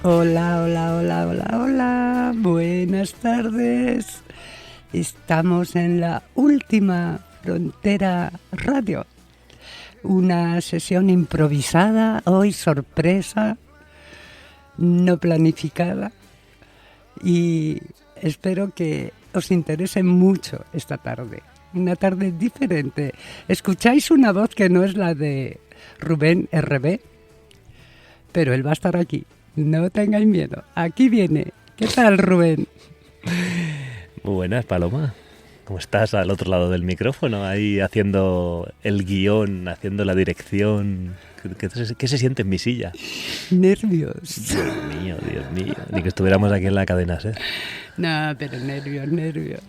Hola, hola, hola, hola, hola. Buenas tardes. Estamos en la última Frontera Radio. Una sesión improvisada, hoy sorpresa, no planificada. Y espero que os interese mucho esta tarde. Una tarde diferente. ¿Escucháis una voz que no es la de Rubén RB? Pero él va a estar aquí. No tengáis miedo. Aquí viene. ¿Qué tal, Rubén? Muy buenas, Paloma. ¿Cómo estás al otro lado del micrófono? Ahí haciendo el guión, haciendo la dirección. ¿Qué se siente en mi silla? Nervios. Dios mío. Ni que estuviéramos aquí en la cadena SER. No, pero nervios.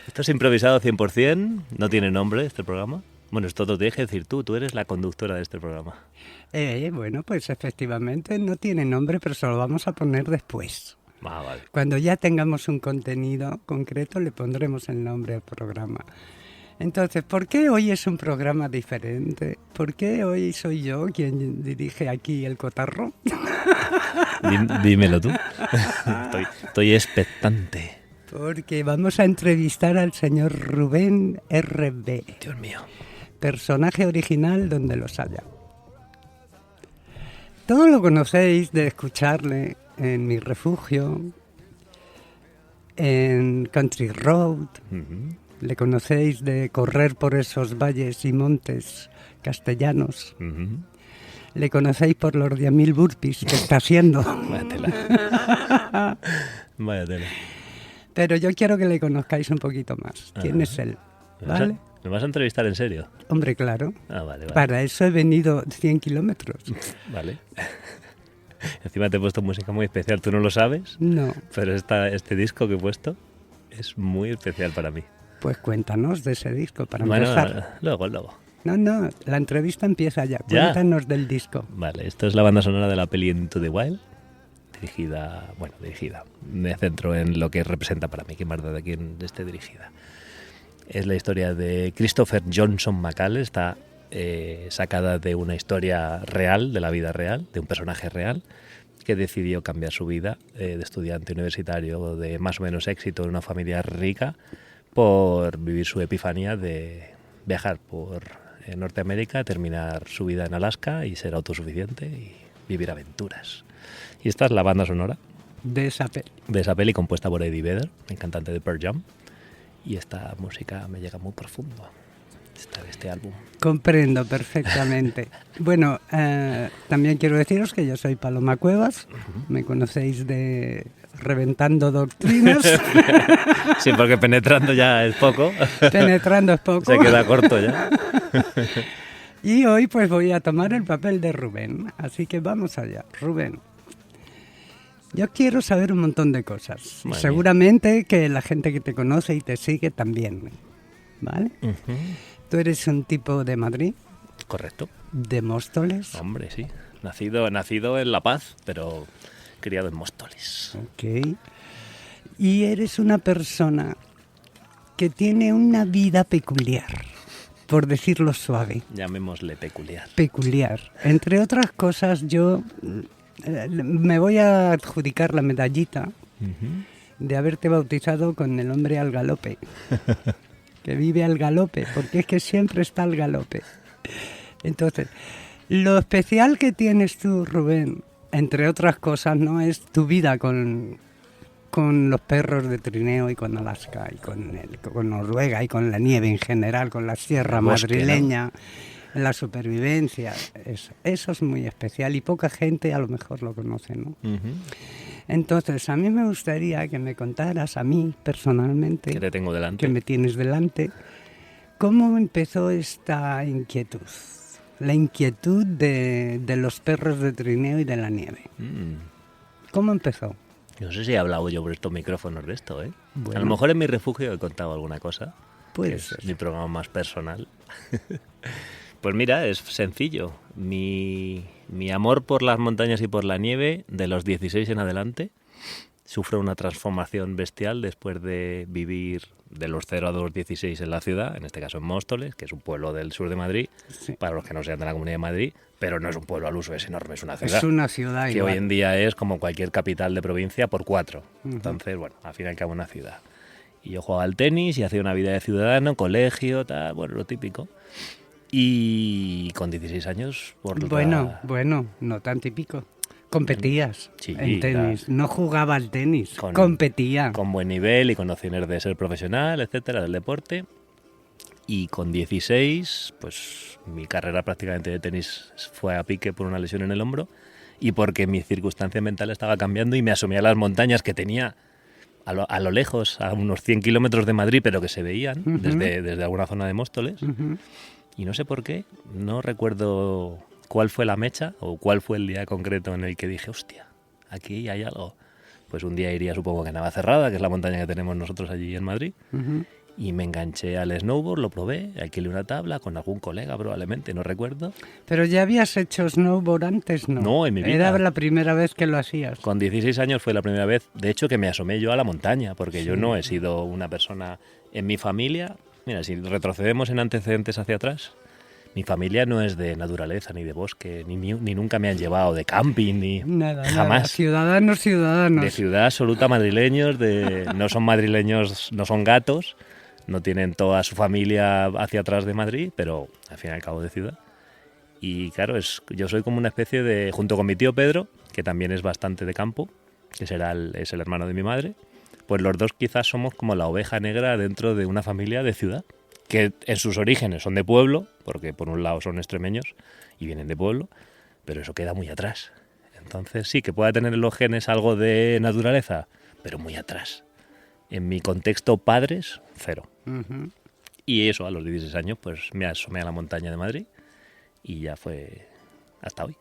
Esto es improvisado 100%. No tiene nombre este programa. Bueno, esto lo tienes que decir tú. Tú eres la conductora de este programa. Bueno, pues efectivamente no tiene nombre, pero se lo vamos a poner después. Vale. Cuando ya tengamos un contenido concreto le pondremos el nombre al programa. Entonces, ¿por qué hoy es un programa diferente? ¿Por qué hoy soy yo quien dirige aquí el cotarro? Dímelo tú. Estoy expectante. Porque vamos a entrevistar al señor Rubén RB. Dios mío. Personaje original donde los haya. Todos lo conocéis de escucharle en Mi Refugio, en Country Road. Uh-huh. Le conocéis de correr por esos valles y montes castellanos. Uh-huh. Le conocéis por los 10.000 burpees que está haciendo. Vaya tela. Vaya tela. Pero yo quiero que le conozcáis un poquito más. ¿Quién es él? ¿Vale? ¿Me vas a entrevistar en serio? Hombre, claro. Vale. Para eso he venido 100 kilómetros. Vale. Encima te he puesto música muy especial. ¿Tú no lo sabes? No. Pero este disco que he puesto es muy especial para mí. Pues cuéntanos de ese disco para empezar. Luego. No, la entrevista empieza ya. Cuéntanos del disco. Vale, esto es la banda sonora de la peli Into the Wild. Dirigida. Me centro en lo que representa para mí, que más de quién esté dirigida. Es la historia de Christopher Johnson McCall. Está sacada de una historia real, de la vida real, de un personaje real, que decidió cambiar su vida de estudiante universitario de más o menos éxito en una familia rica por vivir su epifanía de viajar por Norteamérica, terminar su vida en Alaska y ser autosuficiente y vivir aventuras. Y esta es la banda sonora de esa peli. De esa peli compuesta por Eddie Vedder, el cantante de Pearl Jam. Y esta música me llega muy profundo, este álbum. Comprendo perfectamente. Bueno, también quiero deciros que yo soy Paloma Cuevas. Me conocéis de Reventando Doctrinas. Sí, porque penetrando ya es poco. Penetrando es poco. Se queda corto ya. Y hoy pues voy a tomar el papel de Rubén. Así que vamos allá. Rubén, yo quiero saber un montón de cosas. Bueno. Seguramente que la gente que te conoce y te sigue también, ¿vale? Uh-huh. ¿Tú eres un tipo de Madrid? Correcto. ¿De Móstoles? Hombre, sí. Nacido en La Paz, pero criado en Móstoles. Ok. Y eres una persona que tiene una vida peculiar, por decirlo suave. Llamémosle peculiar. Peculiar. Entre otras cosas, yo me voy a adjudicar la medallita de haberte bautizado con el hombre al galope. Que vive al galope, porque es que siempre está al galope. Entonces, lo especial que tienes tú, Rubén, entre otras cosas, ¿no?, es tu vida con los perros de trineo y con Alaska y con Noruega y con la nieve en general, con la sierra madrileña, ¿no? La supervivencia. Eso es muy especial y poca gente a lo mejor lo conoce, ¿no? Uh-huh. Entonces, a mí me gustaría que me contaras, a mí personalmente, que te tengo delante, que me tienes delante, ¿cómo empezó esta inquietud? La inquietud de los perros de trineo y de la nieve. ¿Cómo empezó? No sé si he hablado yo por estos micrófonos de esto, ¿eh? Bueno, a lo mejor en Mi Refugio he contado alguna cosa. Puede que ser. Es mi programa más personal. Pues mira, es sencillo. Mi amor por las montañas y por la nieve, de los 16 en adelante, sufro una transformación bestial después de vivir de los 0 a los 16 en la ciudad, en este caso en Móstoles, que es un pueblo del sur de Madrid, Sí. para los que no sean de la Comunidad de Madrid, pero no es un pueblo al uso, es enorme, es una ciudad. Es una ciudad que igual. hoy en día es como cualquier capital de provincia por 4. Entonces, bueno, al fin y al cabo una ciudad. Y yo jugaba al tenis y hacía una vida de ciudadano, colegio, tal, bueno, lo típico. Y con 16 años... Bueno, no tan típico. Competías Sí, en tenis. No jugaba al tenis, Con- competía. con buen nivel y con opciones de ser profesional, etcétera, del deporte. Y con 16, pues mi carrera prácticamente de tenis fue a pique por una lesión en el hombro y porque mi circunstancia mental estaba cambiando y me asomé a las montañas que tenía a lo lejos, a unos 100 kilómetros de Madrid, pero que se veían desde alguna zona de Móstoles. Ujú. Y no sé por qué, no recuerdo cuál fue la mecha o cuál fue el día concreto en el que dije, hostia, aquí hay algo. Pues un día iría, supongo que a Navacerrada, que es la montaña que tenemos nosotros allí en Madrid, Ujú. y me enganché al snowboard, lo probé, alquilé una tabla con algún colega probablemente, no recuerdo. Pero ya habías hecho snowboard antes, ¿no? No, en mi vida. Era la primera vez que lo hacías. Con 16 años fue la primera vez, de hecho, que me asomé yo a la montaña, porque yo no he sido una persona en mi familia. Mira, si retrocedemos en antecedentes hacia atrás, mi familia no es de naturaleza, ni de bosque, ni nunca me han llevado de camping, ni Nada, jamás. nada. Ciudadanos. De ciudad absoluta madrileños, no son madrileños, no son gatos, no tienen toda su familia hacia atrás de Madrid, pero al fin y al cabo de ciudad. Y claro, yo soy como una especie de, junto con mi tío Pedro, que también es bastante de campo, que es el hermano de mi madre, pues los dos quizás somos como la oveja negra dentro de una familia de ciudad, que en sus orígenes son de pueblo, porque por un lado son extremeños y vienen de pueblo, pero eso queda muy atrás. Entonces sí, que pueda tener en los genes algo de naturaleza, pero muy atrás. En mi contexto padres, cero. Ujú. Y eso, a los 16 años, pues me asomé a la montaña de Madrid y ya fue hasta hoy.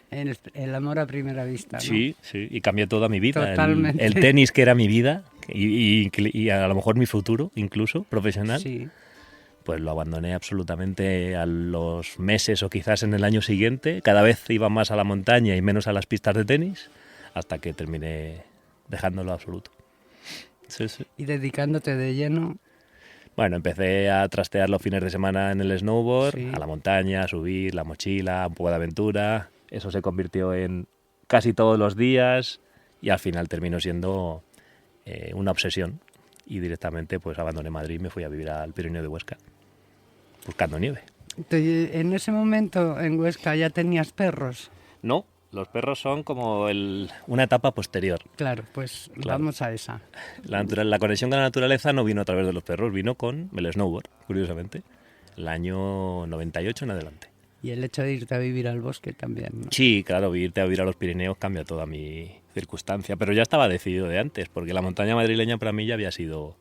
El amor a primera vista, ¿no? Sí, sí, y cambió toda mi vida. Totalmente. El tenis, que era mi vida, y a lo mejor mi futuro, incluso, profesional, Sí. pues lo abandoné absolutamente a los meses o quizás en el año siguiente. Cada vez iba más a la montaña y menos a las pistas de tenis, hasta que terminé dejándolo absoluto. Sí, sí. Y dedicándote de lleno. Bueno, empecé a trastear los fines de semana en el snowboard, Sí. a la montaña, a subir, la mochila, un poco de aventura. Eso se convirtió en casi todos los días y al final terminó siendo una obsesión. Y directamente pues abandoné Madrid y me fui a vivir al Pirineo de Huesca, buscando nieve. En ese momento en Huesca ya tenías perros. No, los perros son como una etapa posterior. Claro, pues Claro. vamos a esa. La conexión con la naturaleza no vino a través de los perros, vino con el snowboard, curiosamente, el año 98 en adelante. Y el hecho de irte a vivir al bosque también, ¿no? Sí, claro, irte a vivir a los Pirineos cambia toda mi circunstancia, pero ya estaba decidido de antes, porque la montaña madrileña para mí ya había sido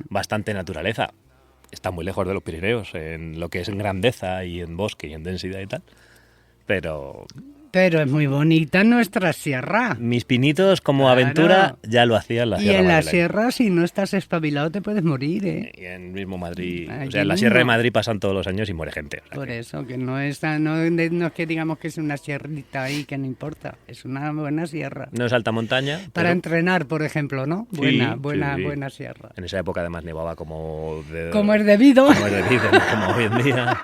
bastante naturaleza. Está muy lejos de los Pirineos, en lo que es en grandeza y en bosque y en densidad y tal, pero Pero es muy bonita nuestra sierra. mis pinitos como Claro. aventura ya lo hacía en la Y Sierra en la Madrileña. sierra, si no estás espabilado, te puedes morir, ¿eh? Y en mismo Madrid, Allí o sea, en la Sierra de mismo. Madrid pasan todos los años y muere gente. O sea Por que- eso, que no es, no es que digamos que es una sierrita ahí que no importa. Es una buena sierra. No es alta montaña, Para pero entrenar, por ejemplo, ¿no? Sí, Buena sí. buena sierra. en esa época además nevaba como Como es debido. como es debido, como hoy en día.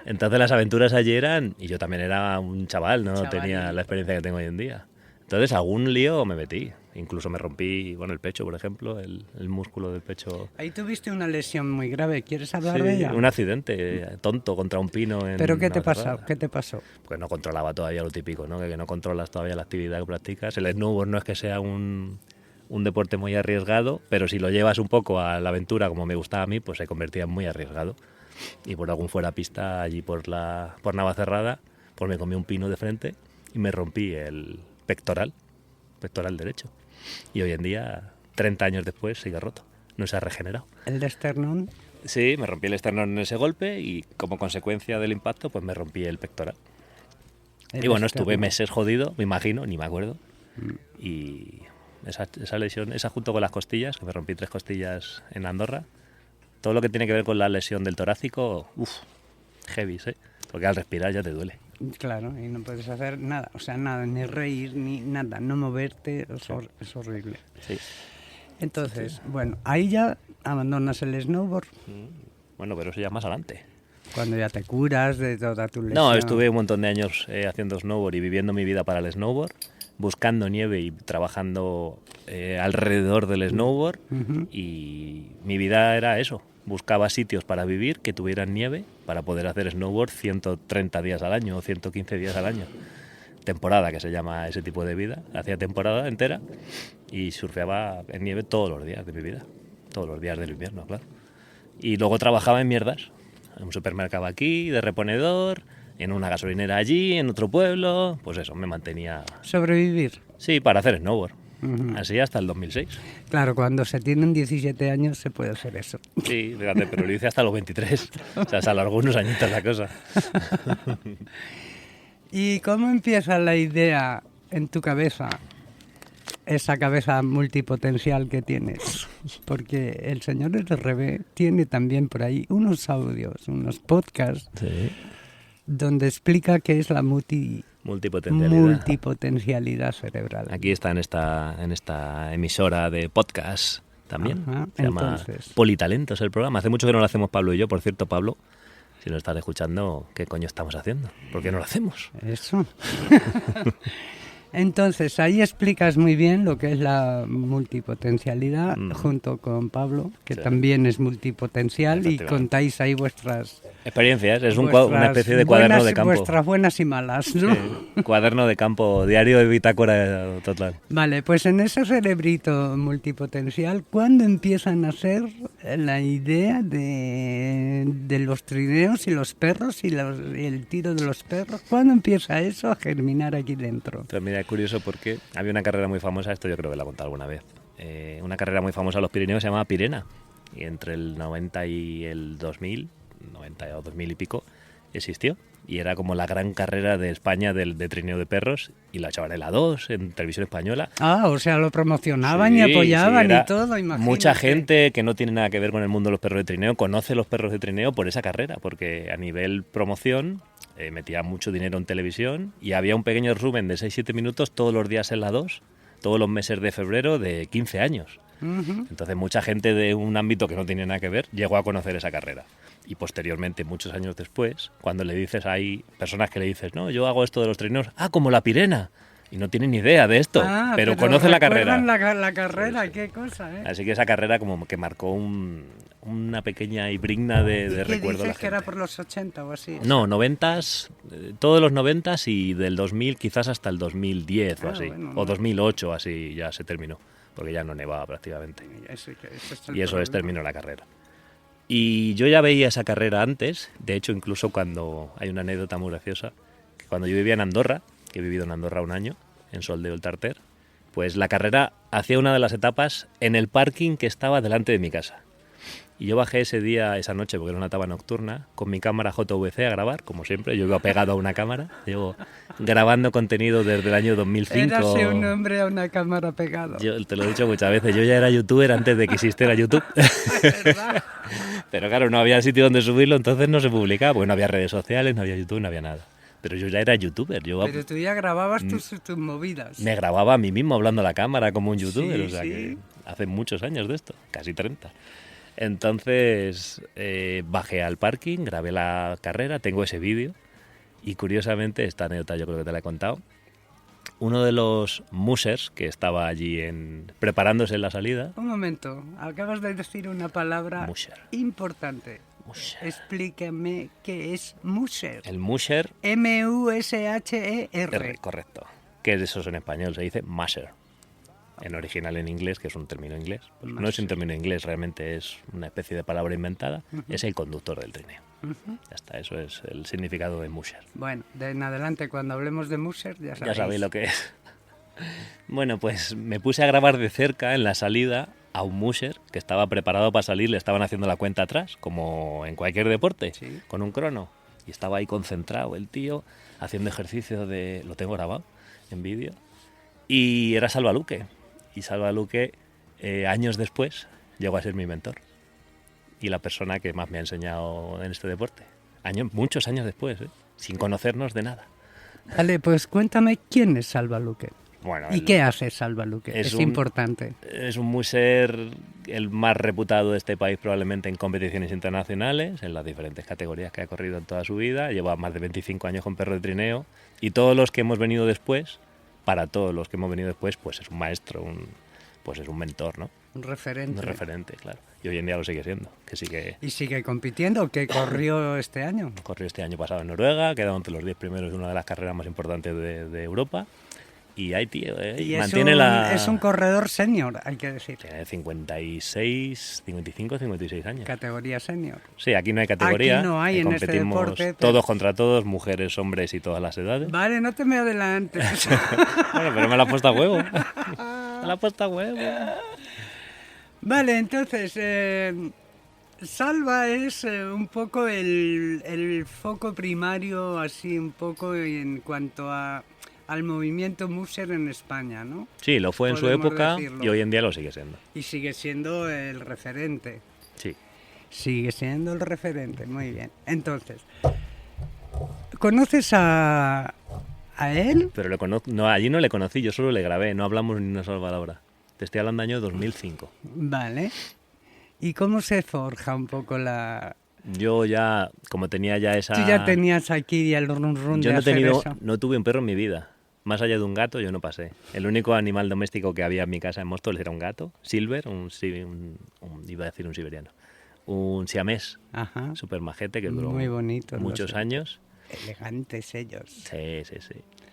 Entonces las aventuras allí eran, y yo también era un chaval, no Chavalín. tenía la experiencia que tengo hoy en día. Entonces algún lío me metí, incluso me rompí, bueno, el pecho, por ejemplo, el músculo del pecho. Ahí tuviste una lesión muy grave. ¿Quieres hablar Sí, de ella? un accidente tonto contra un pino en ¿Pero qué te Navacerrada. pasó? ¿Qué te pasó? Pues no controlaba todavía lo típico, ¿no? Que no controlas todavía la actividad que practicas. El snowboard no es que sea un deporte muy arriesgado, pero si lo llevas un poco a la aventura como me gustaba a mí, pues se convertía en muy arriesgado. Y por algún fuera pista allí por Navacerrada, pues me comí un pino de frente y me rompí el pectoral derecho. Y hoy en día, 30 años después, sigue roto. No se ha regenerado. ¿El de esternón? Sí, me rompí el esternón en ese golpe y como consecuencia del impacto, pues me rompí el pectoral. El Y bueno, estuve esternón. meses jodido, me imagino, ni me acuerdo. Y esa lesión, esa junto con las costillas, que me rompí 3 costillas en Andorra, todo lo que tiene que ver con la lesión del torácico, heavy, ¿eh? Porque al respirar ya te duele. Claro, y no puedes hacer nada, o sea, nada, ni reír, ni nada, no moverte, es horrible. Sí. Entonces, bueno, ahí ya abandonas el snowboard Bueno, pero eso ya más adelante. cuando ya te curas de toda tu lesión. No, estuve un montón de años haciendo snowboard y viviendo mi vida para el snowboard, buscando nieve y trabajando alrededor del snowboard. Y mi vida era eso. Buscaba sitios para vivir que tuvieran nieve para poder hacer snowboard 130 días al año o 115 días al año. Temporada, que se llama ese tipo de vida. Hacía temporada entera y surfeaba en nieve todos los días de mi vida. Todos los días del invierno, claro. Y luego trabajaba en mierdas. En un supermercado aquí, de reponedor, en una gasolinera allí, en otro pueblo. Pues eso, me mantenía... Sobrevivir. Sí, para hacer snowboard. Así hasta el 2006. Claro, cuando se tienen 17 años se puede hacer eso. Sí, fíjate, pero lo hice hasta los 23. O sea, se alargó unos añitos la cosa. ¿Y cómo empieza la idea en tu cabeza, esa cabeza multipotencial que tienes? Porque el señor RB tiene también por ahí unos audios, unos podcasts, Sí. donde explica qué es la multipotencialidad cerebral. Aquí está en esta emisora de podcast también. Ajá, Se llama entonces. Politalentos el programa. Hace mucho que no lo hacemos Pablo y yo. Por cierto, Pablo, si nos estás escuchando, ¿qué coño estamos haciendo? ¿Por qué no lo hacemos? Eso. Entonces, ahí explicas muy bien lo que es la multipotencialidad, junto con Pablo, que Sí. también es multipotencial, y Efectivamente. contáis ahí vuestras... Experiencias, es una vuestras especie de cuaderno buenas- de campo. Vuestras buenas y malas, ¿no? Sí, cuaderno de campo, diario de bitácora total. Vale, pues en ese cerebrito multipotencial, ¿cuándo empieza a nacer la idea de los trineos y los perros y el tiro de los perros? ¿Cuándo empieza eso a germinar aquí dentro? Pero mira, es curioso porque había una carrera muy famosa, esto yo creo que la he contado alguna vez, una carrera muy famosa en los Pirineos se llamaba Pirena, y entre el 90 y el 2000, 90 o 2000 y pico, existió. Y era como la gran carrera de España de trineo de perros, y la echaban en la 2, en Televisión Española. Ah, o sea, lo promocionaban Sí, y apoyaban sí, era y todo, imagínate. mucha gente que no tiene nada que ver con el mundo de los perros de trineo conoce los perros de trineo por esa carrera, porque a nivel promoción metía mucho dinero en televisión y había un pequeño resumen de 6-7 minutos todos los días en la 2, todos los meses de febrero de 15 años. Entonces mucha gente de un ámbito que no tiene nada que ver llegó a conocer esa carrera. Y posteriormente, muchos años después, cuando le dices, hay personas que le dices, no, yo hago esto de los trineos, como la Pirena. Y no tienen ni idea de esto, pero conocen la carrera. La carrera, Sí, sí. qué cosa, ¿eh? Así que esa carrera como que marcó una pequeña hibrigna de ¿Qué recuerdo a la dices que era gente. por los 80 o así? No, 90s, todos los 90s y del 2000 quizás hasta el 2010 o Ah, así. bueno, O no. 2008 así ya se terminó, porque ya no nevaba prácticamente. Eso es el Y eso es, problema. terminó la carrera. Y yo ya veía esa carrera antes, de hecho incluso cuando, hay una anécdota muy graciosa, que cuando yo vivía en Andorra, que he vivido en Andorra un año, en Soldeo del Tarter, pues la carrera hacía una de las etapas en el parking que estaba delante de mi casa. Y yo bajé ese día, esa noche, porque era una etapa nocturna, con mi cámara JVC a grabar, como siempre. Yo iba pegado a una cámara. Llevo grabando contenido desde el año 2005. Érase un hombre a una cámara pegado. Yo te lo he dicho muchas veces, yo ya era youtuber antes de que existiera YouTube. ¿Verdad? Pero claro, no había sitio donde subirlo, entonces no se publicaba, porque no había redes sociales, no había YouTube, no había nada. Pero yo ya era youtuber, Pero tú ya grababas tus movidas. me grababa a mí mismo hablando a la cámara como un youtuber, Sí, o sea sí. que hace muchos años de esto, casi 30. Entonces bajé al parking, grabé la carrera, tengo ese vídeo y curiosamente, esta anécdota yo creo que te la he contado, uno de los musers que estaba allí preparándose en la salida, Un momento, acabas de decir una palabra Musher. importante. Musher. Explícame qué es musher. El musher, M-U-S-H-E-R. correcto, que es eso en español, se dice musher. En original en inglés, que es un término inglés. Pues no es un término inglés, realmente es una especie de palabra inventada. Es el conductor del trineo. Ya está, eso es el significado de musher. Bueno, de en adelante cuando hablemos de musher ya sabéis. Ya sabéis lo que es. Bueno, pues me puse a grabar de cerca en la salida a un musher que estaba preparado para salir, le estaban haciendo la cuenta atrás, como en cualquier deporte, Sí. con un crono. Y estaba ahí concentrado el tío, haciendo ejercicio lo tengo grabado en vídeo. Y era Salva Luque. Y Salva Luque, años después, llegó a ser mi mentor. Y la persona que más me ha enseñado en este deporte. Muchos años después, ¿eh? sin conocernos de nada. Vale, pues cuéntame quién es Salva Luque. Bueno, ¿Y qué hace Salva Luque? Es importante. Es un múser el más reputado de este país probablemente en competiciones internacionales, en las diferentes categorías que ha corrido en toda su vida. Lleva más de 25 años con perro de trineo. Y todos los que hemos venido después, para todos los que hemos venido después, pues es un maestro, pues es un mentor, ¿no? Un referente. Un referente, claro. Y hoy en día lo sigue siendo. Que sigue... ¿Y sigue compitiendo? ¿Qué corrió este año? Corrió este año pasado en Noruega, quedó entre los 10 primeros de una de las carreras más importantes de Europa. Y ahí, tío, y mantiene es un corredor senior, hay que decir. Tiene 55, 56 años. Categoría senior. Sí, aquí no hay categoría. Aquí no hay en este deporte. Todos contra todos, mujeres, hombres y todas las edades. Vale, no te me adelantes. Bueno, pero me la ha puesto a huevo. Me la ha puesto a huevo. Vale, entonces, Salva es un poco el foco primario, así un poco en cuanto al movimiento Muser en España, ¿no? Sí, lo fue en su época y hoy en día lo sigue siendo. Y sigue siendo el referente. Sí. Sigue siendo el referente, muy bien. Entonces, ¿conoces a él? Pero no, allí no le conocí, yo solo le grabé, no hablamos ni una sola palabra. Te estoy hablando año 2005. Vale. ¿Y cómo se forja un poco la...? Yo ya, como tenía ya esa... Tú ya tenías aquí el run de hacer eso. No tuve un perro en mi vida. Más allá de un gato, yo no pasé. El único animal doméstico que había en mi casa en Móstoles era un gato, Silver, iba a decir un siberiano, un siamés, súper majete, que duró muy bonito, muchos años. Elegantes ellos. Sí.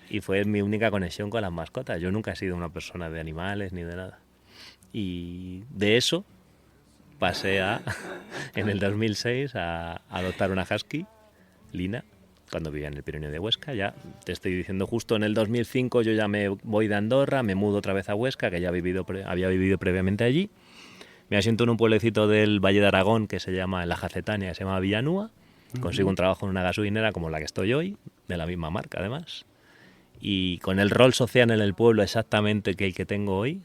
Y fue mi única conexión con las mascotas. Yo nunca he sido una persona de animales ni de nada. Y de eso pasé en el 2006 a adoptar una husky, Lina, cuando vivía en el Pirineo de Huesca. Ya te estoy diciendo, justo en el 2005 yo ya me voy de Andorra, me mudo otra vez a Huesca, que ya había vivido previamente allí. Me asiento en un pueblecito del Valle de Aragón que se llama, en la Jacetania, que se llama Villanúa. Consigo un trabajo en una gasolinera como la que estoy hoy, de la misma marca además. Y con el rol social en el pueblo exactamente que el que tengo hoy,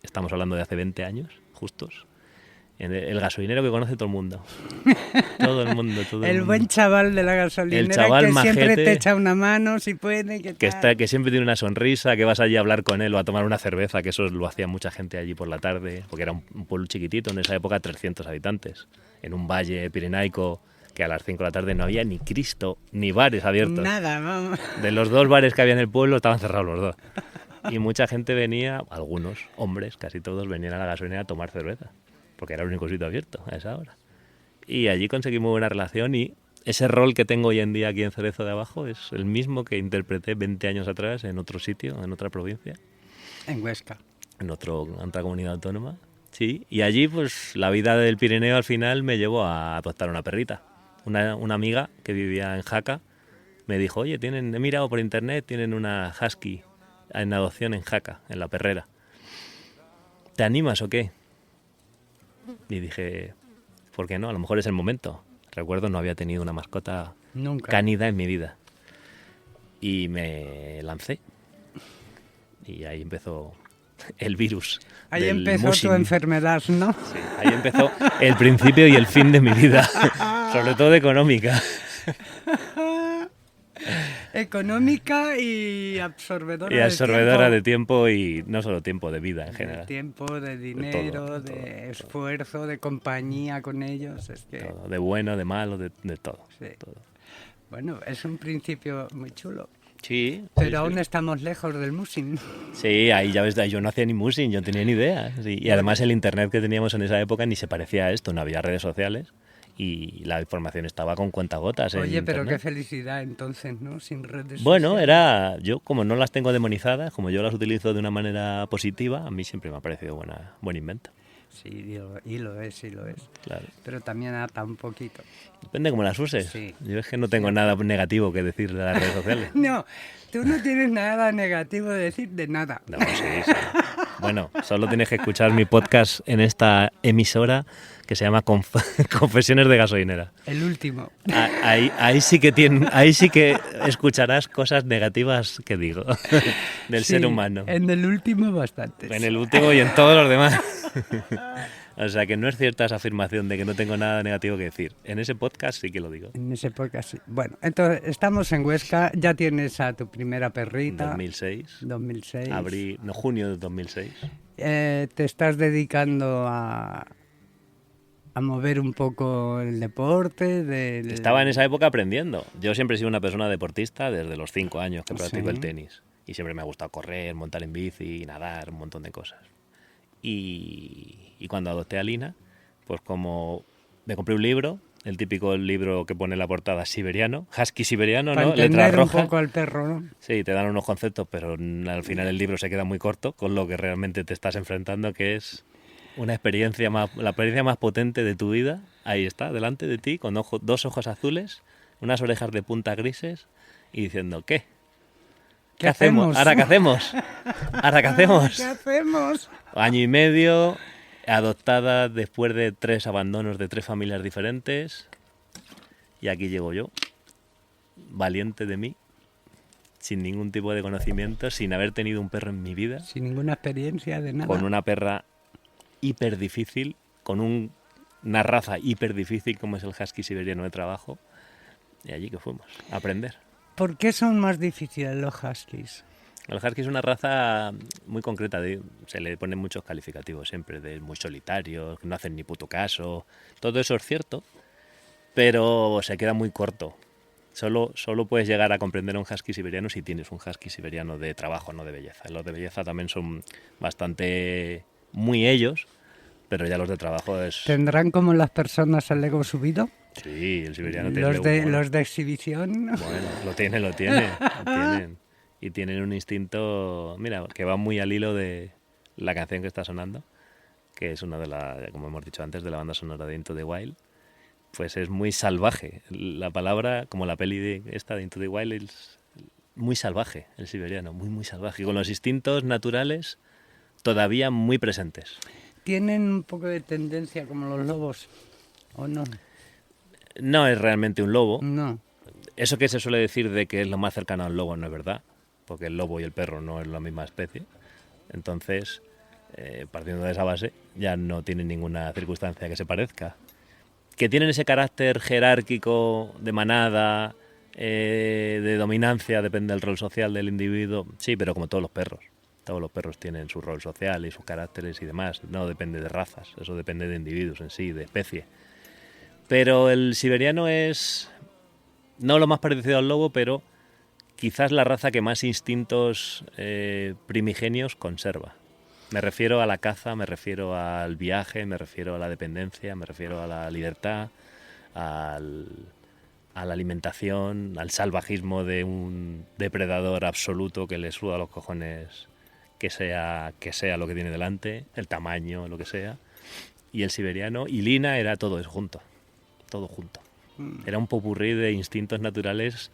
estamos hablando de hace 20 años, justos, el gasolinero que conoce todo el mundo. Todo el mundo. El buen chaval de la gasolinera, el chaval que majete, siempre te echa una mano si puede. Que siempre tiene una sonrisa, que vas allí a hablar con él o a tomar una cerveza, que eso lo hacía mucha gente allí por la tarde, porque era un pueblo chiquitito, en esa época 300 habitantes, en un valle pirenaico que a las 5 de la tarde no había ni Cristo, ni bares abiertos. Nada, vamos. De los 2 bares que había en el pueblo estaban cerrados los 2. Y mucha gente venía, algunos hombres, casi todos, venían a la gasolinera a tomar cerveza, porque era el único sitio abierto a esa hora. Y allí conseguí muy buena relación y ese rol que tengo hoy en día aquí en Cerezo de Abajo es el mismo que interpreté 20 años atrás en otro sitio, en otra provincia. En Huesca. En otra comunidad autónoma. Sí, y allí pues la vida del Pirineo al final me llevó a adoptar una perrita. Una amiga que vivía en Jaca me dijo, oye, he mirado por internet, tienen una husky en adopción en Jaca, en La Perrera. ¿Te animas o qué? Y dije, ¿por qué no? A lo mejor es el momento. Recuerdo, no había tenido una mascota nunca canida en mi vida. Y me lancé. Y ahí empezó el virus. Ahí empezó tu enfermedad, ¿no? Sí, ahí empezó el principio y el fin de mi vida. Sobre todo económica. Económica y absorbedora. Y absorbedora de tiempo y no solo tiempo, de vida en general. De tiempo, de dinero, de esfuerzo, de compañía con ellos. Es que... todo, de bueno, de malo, de todo, sí. Todo. Bueno, es un principio muy chulo. Sí. Pero aún estamos lejos del musing. Sí, ahí ya ves, yo no hacía ni musing, yo no tenía ni idea. Sí. Y además el internet que teníamos en esa época ni se parecía a esto, no había redes sociales. Y la información estaba con cuentagotas. Oye, en pero internet. qué felicidad entonces, ¿no? Sin redes bueno, sociales. yo como no las tengo demonizadas, como yo las utilizo de una manera positiva, a mí siempre me ha parecido buen invento. Sí, y lo es. Claro. Pero también ata un poquito. Depende cómo las uses. Sí. Yo es que no tengo nada negativo que decir de las redes sociales. No, tú no tienes nada negativo de decir de nada. No, sí. Bueno, solo tienes que escuchar mi podcast en esta emisora que se llama Confesiones de Gasolinera. El último. Ahí sí que escucharás cosas negativas que digo del ser humano. En el último bastante. En el último y en todos los demás. O sea que no es cierta esa afirmación de que no tengo nada negativo que decir. En ese podcast sí que lo digo. En ese podcast sí. Bueno, entonces estamos en Huesca, ya tienes a tu primera perrita. 2006. 2006. Junio de 2006. Te estás dedicando a mover un poco el deporte. Estaba en esa época aprendiendo. Yo siempre he sido una persona deportista desde los 5 años que practico el tenis. Y siempre me ha gustado correr, montar en bici, nadar, un montón de cosas. Y cuando adopté a Lina, pues como me compré un libro, el típico libro que pone en la portada siberiano, husky siberiano, para ¿no? Letra roja. Un poco al perro, ¿no? Sí, te dan unos conceptos, pero al final el libro se queda muy corto con lo que realmente te estás enfrentando, que es una experiencia la experiencia más potente de tu vida. Ahí está, delante de ti, con dos ojos azules, unas orejas de punta grises y diciendo, ¿qué? ¿Qué hacemos? ¿Ahora qué hacemos? ¿Ahora qué hacemos? ¿Qué hacemos? Año y medio, adoptada después de 3 abandonos de 3 familias diferentes. Y aquí llego yo, valiente de mí, sin ningún tipo de conocimiento, sin haber tenido un perro en mi vida. Sin ninguna experiencia de nada. Con una perra hiper difícil, con una raza hiper difícil como es el husky siberiano de trabajo. Y allí que fuimos, a aprender. ¿Por qué son más difíciles los huskies? El husky es una raza muy concreta, se le ponen muchos calificativos siempre, de muy solitarios, que no hacen ni puto caso. Todo eso es cierto, pero se queda muy corto. Solo puedes llegar a comprender a un husky siberiano si tienes un husky siberiano de trabajo, no de belleza. Los de belleza también son bastante muy ellos, pero ya los de trabajo es... ¿Tendrán como las personas el ego subido? Sí, el siberiano tiene los de exhibición. Bueno, lo tienen. Y tienen un instinto, mira, que va muy al hilo de la canción que está sonando, que es una de las, como hemos dicho antes, de la banda sonora de Into the Wild. Pues es muy salvaje. La palabra, como la peli de Into the Wild, es muy salvaje, el siberiano, muy, muy salvaje. Y con los instintos naturales todavía muy presentes. ¿Tienen un poco de tendencia como los lobos o no? No es realmente un lobo. No. Eso que se suele decir de que es lo más cercano al lobo no es verdad, porque el lobo y el perro no es la misma especie. Entonces, partiendo de esa base, ya no tienen ninguna circunstancia que se parezca. Que tienen ese carácter jerárquico de manada, de dominancia, depende del rol social del individuo. Sí, pero como todos los perros. Todos los perros tienen su rol social y sus caracteres y demás. No depende de razas, eso depende de individuos en sí, de especie. Pero el siberiano es no lo más parecido al lobo, pero quizás la raza que más instintos primigenios conserva. Me refiero a la caza, me refiero al viaje, me refiero a la dependencia, me refiero a la libertad, a la alimentación, al salvajismo de un depredador absoluto que le suda los cojones que sea lo que tiene delante, el tamaño, lo que sea. Y el siberiano y Lina era todo eso junto. Todo junto. Era un popurrí de instintos naturales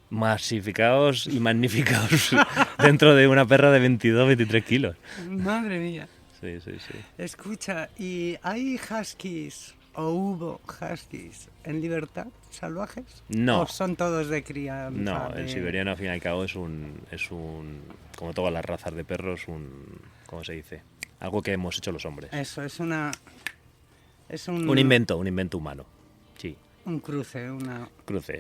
masificados y magnificados dentro de una perra de 22-23 kilos. Madre mía. Sí. Escucha, ¿y hay huskies o hubo huskies en libertad salvajes? No. ¿O son todos de cría? No, el siberiano al fin y al cabo es un como todas las razas de perros, ¿cómo se dice? Algo que hemos hecho los hombres. Eso, es un invento humano. Sí. Un cruce,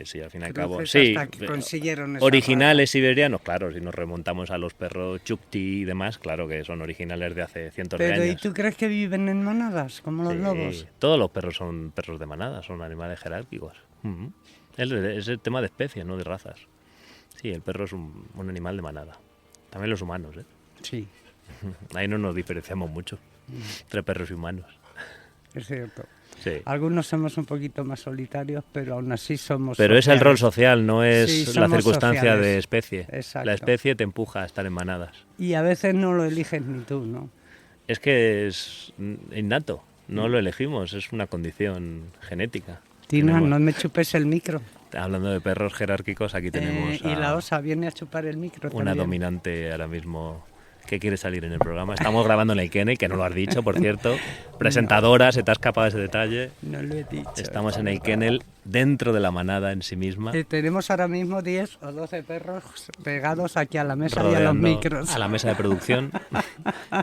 sí, al fin y al cabo. Hasta Sí, que consiguieron originales siberianos, claro, si nos remontamos a los perros Chukchi y demás, claro que son originales de hace cientos de años. ¿Y tú crees que viven en manadas, como los lobos? Todos los perros son perros de manada, son animales jerárquicos. Es el tema de especies, no de razas. Sí, el perro es un animal de manada. También los humanos, ¿eh? Sí. Ahí no nos diferenciamos mucho, entre perros y humanos. Es cierto. Sí. Algunos somos un poquito más solitarios, pero aún así somos Pero sociales. es el rol social, no es la circunstancia sociales. de especie. Exacto. La especie te empuja a estar en manadas. Y a veces no lo eliges ni tú, ¿no? Es que es innato, no lo elegimos, es una condición genética. Tina, no me chupes el micro. Hablando de perros jerárquicos, aquí tenemos y la osa viene a chupar el micro una también. dominante ahora mismo que quiere salir en el programa. Estamos grabando en el Kennel, que no lo has dicho, por cierto. Presentadora, se te ha escapado ese detalle. No lo he dicho. Estamos en el Kennel, dentro de la manada en sí misma. Tenemos ahora mismo 10 o 12 perros pegados aquí a la mesa y a los Rodeando micros. a la mesa de producción,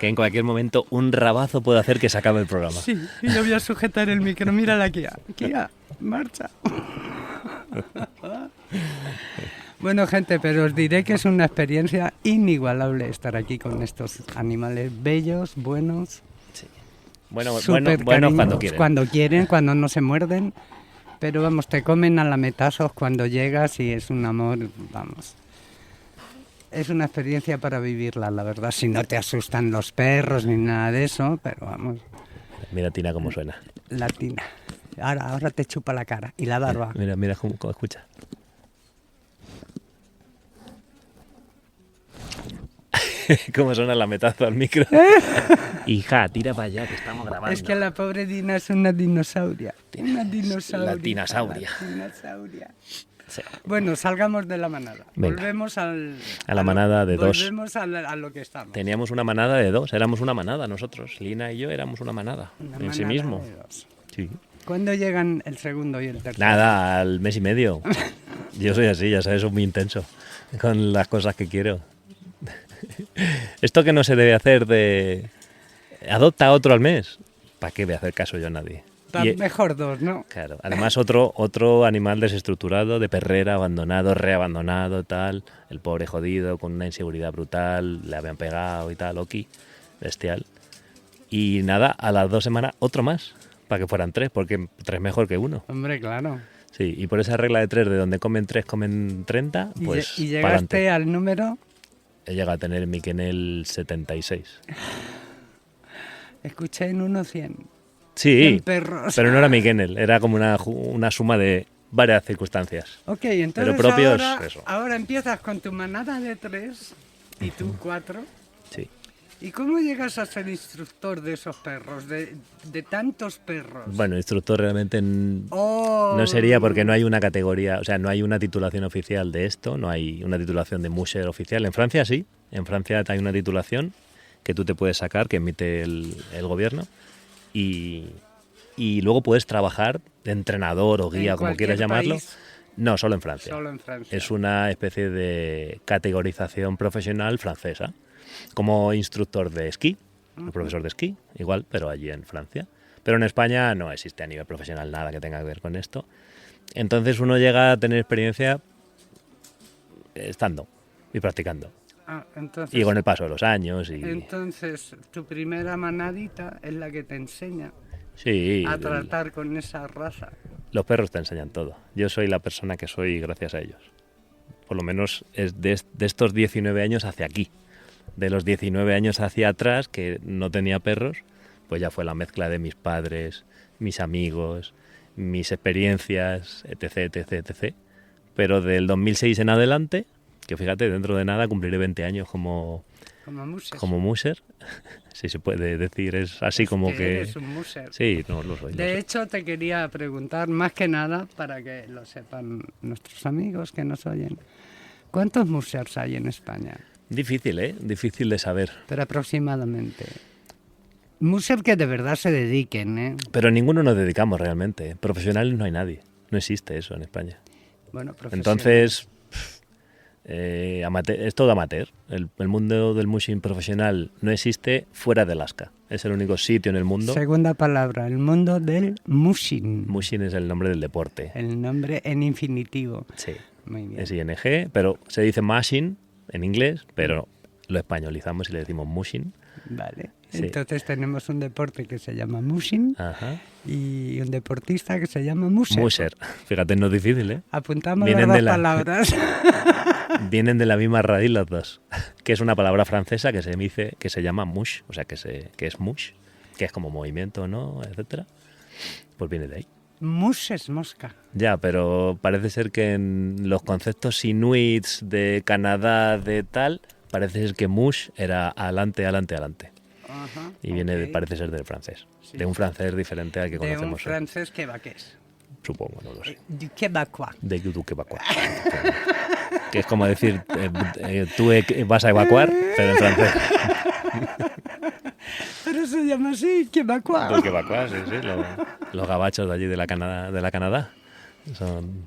que en cualquier momento un rabazo puede hacer que se acabe el programa. Sí, y yo voy a sujetar el micro. Mira la Kia. Kia, marcha. Bueno, gente, pero os diré que es una experiencia inigualable estar aquí con estos animales bellos, buenos. Sí. Bueno, súper cuando cariñosos, quieren. Cuando quieren, cuando no se muerden. Pero vamos, te comen a lametazos cuando llegas y es un amor, vamos. Es una experiencia para vivirla, la verdad. Si no te asustan los perros ni nada de eso, pero vamos. Mira, Tina, cómo suena. Latina. Ahora te chupa la cara y la barba. Mira cómo escucha. Cómo suena la metazo al micro. Hija, tira para allá, que estamos grabando. Es que la pobre Dina es una dinosauria. Una dinosauria. La dinosauria. Sí. Bueno, salgamos de la manada. Venga. Volvemos a la manada de dos. Volvemos a lo que estamos. Teníamos una manada de dos, éramos una manada nosotros. Lina y yo éramos una manada en sí mismo. Sí. ¿Cuándo llegan el segundo y el tercero? Nada, al mes y medio. Yo soy así, ya sabes, soy muy intenso con las cosas que quiero. Esto que no se debe hacer de adopta a otro al mes. ¿Para qué voy a hacer caso yo a nadie? Mejor dos, ¿no? Claro. Además otro animal desestructurado, de perrera, abandonado, reabandonado, tal. El pobre jodido, con una inseguridad brutal, le habían pegado y tal, Oki, bestial. Y nada, a las 2 semanas otro más, para que fueran 3, porque 3 mejor que 1. Hombre, claro. Sí, y por esa regla de 3, de donde comen 3, comen 30, pues ¿Y llegaste al número? He llegado a tener mi Kennel 76. Escuché en uno 100. Sí, perros. Pero no era mi Kennel, era como una suma de varias circunstancias. Ok, entonces pero propios, eso. Ahora empiezas con tu manada de 3 y tú 4. Sí. ¿Y cómo llegas a ser instructor de esos perros, de tantos perros? Bueno, instructor realmente no sería, porque no hay una categoría, o sea, no hay una titulación oficial de esto, no hay una titulación de musher oficial. En Francia sí, en Francia hay una titulación que tú te puedes sacar, que emite el gobierno, y luego puedes trabajar de entrenador o guía, como quieras llamarlo. País? No, solo en Francia. Solo en Francia. Es una especie de categorización profesional francesa, como instructor de esquí, profesor de esquí, igual, pero allí en Francia. Pero en España no existe a nivel profesional nada que tenga que ver con esto. Entonces uno llega a tener experiencia estando y practicando. Entonces, y con el paso de los años. Entonces, tu primera manadita es la que te enseña a tratar con esa raza. Los perros te enseñan todo. Yo soy la persona que soy gracias a ellos. Por lo menos es de estos 19 años hacia aquí. De los 19 años hacia atrás, que no tenía perros, pues ya fue la mezcla de mis padres, mis amigos, mis experiencias, etc, etc, etc. Pero del 2006 en adelante, que fíjate, dentro de nada cumpliré 20 años como musher. Si se puede decir, es así como que... Eres un musher. Sí, no lo soy. De hecho, te quería preguntar, más que nada, para que lo sepan nuestros amigos que nos oyen, ¿cuántos mushers hay en España? Difícil, ¿eh? Difícil de saber. Pero aproximadamente. Musher que de verdad se dediquen, ¿eh? Pero ninguno nos dedicamos realmente. Profesionales no hay nadie. No existe eso en España. Bueno, entonces, es todo amateur. El mundo del mushing profesional no existe fuera de Alaska. Es el único sitio en el mundo. Segunda palabra, el mundo del mushing. Mushing es el nombre del deporte. El nombre en infinitivo. Sí. Muy bien. Es ING, pero se dice mashing en inglés, pero lo españolizamos y le decimos mushing. Vale. Sí. Entonces tenemos un deporte que se llama mushing. Ajá. Y un deportista que se llama musher. Musher. Fíjate, no es difícil, ¿eh? Apuntamos las dos palabras. Vienen de la misma raíz las dos, que es una palabra francesa que se llama mush, o sea que es mush, que es como movimiento, ¿no? Etcétera. Pues viene de ahí. Mush es mosca. Ya, pero parece ser que en los conceptos inuits de Canadá, de tal, parece ser que mush era adelante, adelante, adelante. Ajá, y viene, parece ser del francés. Sí. De un francés diferente al que conocemos. De un francés quebaqués. Supongo, no lo sé. Du québécois. De du québécois. que es como decir, tú vas a evacuar, pero en francés. Pero se llama así, que evacuar. Pues que evacuar, sí, sí. Los gabachos de allí de la Canadá son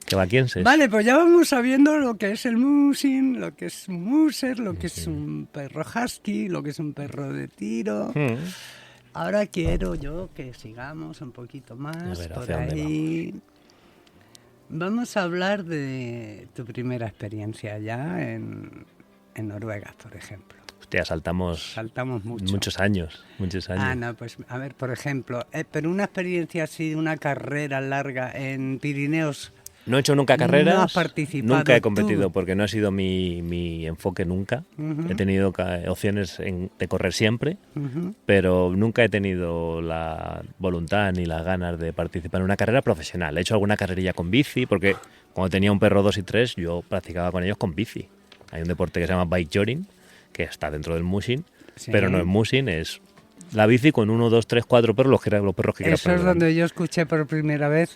quevaquienses. Vale, pues ya vamos sabiendo lo que es el mushing, lo que es un muser, lo que es un perro husky, lo que es un perro de tiro. Ahora quiero yo que sigamos un poquito más ver, por ¿hacia dónde ahí. Vamos a hablar de tu primera experiencia ya en Noruega, por ejemplo. Hostia, saltamos mucho. muchos años. Ah, no, pues a ver, por ejemplo, pero una experiencia así, una carrera larga en Pirineos. No he hecho nunca carreras, no has participado nunca he competido tú. porque no ha sido mi enfoque nunca. Uh-huh. He tenido opciones de correr siempre, Uh-huh. pero nunca he tenido la voluntad ni las ganas de participar en una carrera profesional. He hecho alguna carrerilla con bici porque cuando tenía un perro 2 y 3 yo practicaba con ellos con bici. Hay un deporte que se llama bike joring, que está dentro del mushing, Sí. pero no es mushing, es la bici con 1, 2, 3, 4 perros, los perros que quieras Eso poner es delante. donde yo escuché por primera vez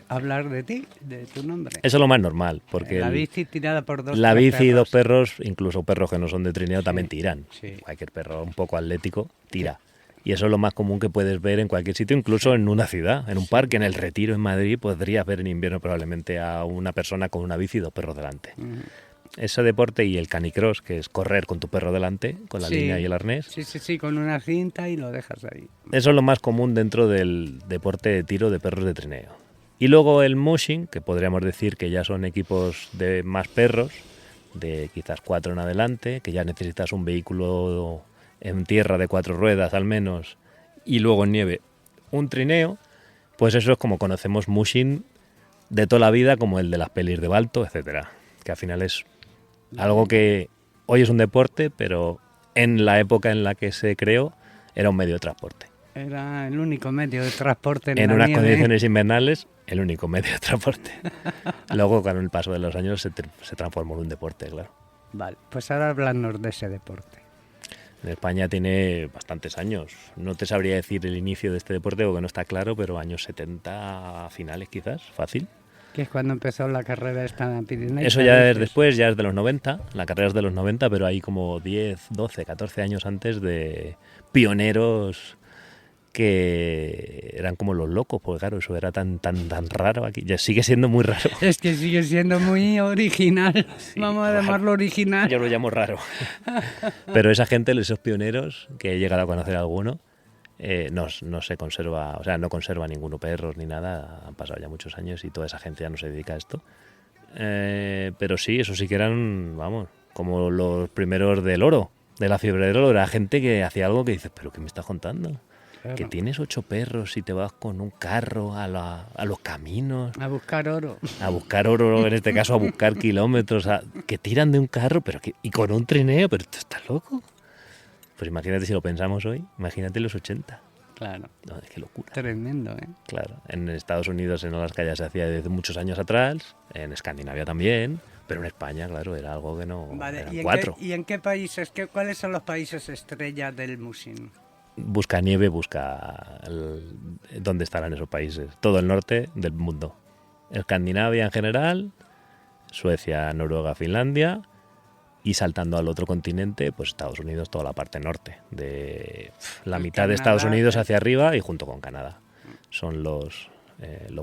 hablar de ti, de tu nombre. Eso es lo más normal, porque La bici tirada por dos. la tres bici y perros. 2 perros, incluso perros que no son de trineo, también tiran. Sí. Cualquier perro un poco atlético tira. Y eso es lo más común que puedes ver en cualquier sitio, incluso en una ciudad, en un parque, en el Retiro, en Madrid, podrías ver en invierno probablemente a una persona con una bici y 2 perros delante. Ese deporte y el canicross, que es correr con tu perro delante, con la Sí. línea y el arnés, Sí, con una cinta y lo dejas ahí. eso es lo más común dentro del deporte de tiro de perros de trineo. Y luego el mushing, que podríamos decir que ya son equipos de más perros, de quizás 4 en adelante, que ya necesitas un vehículo en tierra de 4 ruedas al menos, y luego en nieve un trineo, pues eso es como conocemos mushing de toda la vida, como el de las pelis de Balto, etcétera, que al final es algo que hoy es un deporte, pero en la época en la que se creó era un medio de transporte. Era el único medio de transporte En la unas nieve. condiciones invernales, el único medio de transporte. Luego, con el paso de los años, se transformó en un deporte, claro. Vale, pues ahora háblanos de ese deporte. En España tiene bastantes años. No te sabría decir el inicio de este deporte porque no está claro, pero años 70 finales quizás, fácil. Que es cuando empezó la carrera esta Pirineica. Eso ya es después, ya es de los 90, la carrera es de los 90, pero hay como 10, 12, 14 años antes de pioneros que eran como los locos, porque claro, eso era tan raro aquí, ya sigue siendo muy raro. Es que sigue siendo muy original, Sí, vamos a raro. llamarlo original. Yo lo llamo raro. Pero esa gente, esos pioneros, que he llegado a conocer alguno, no se conserva, o sea, no conserva ninguno perros ni nada, han pasado ya muchos años y toda esa gente ya no se dedica a esto. Pero sí, eso sí que eran, vamos, como los primeros del oro, de la fiebre del oro, era gente que hacía algo que dices, pero ¿qué me estás contando? Claro. Que tienes 8 perros y te vas con un carro a los caminos, A buscar oro. a buscar oro, en este caso a buscar kilómetros, que tiran de un carro y con un trineo, pero tú estás loco. Pues imagínate si lo pensamos hoy, imagínate los 80. Claro. No, qué locura. Tremendo, ¿eh? Claro, en Estados Unidos, en Alaska ya se hacía desde muchos años atrás, en Escandinavia también, pero en España, claro, era algo que no... Vale, eran ¿y 4. en qué países, cuáles son los países estrella del mushing? Busca nieve, busca dónde estarán esos países. Todo el norte del mundo. Escandinavia en general, Suecia, Noruega, Finlandia, y saltando al otro continente, pues Estados Unidos, toda la parte norte, de la mitad de Estados Unidos hacia arriba y junto con Canadá. Son los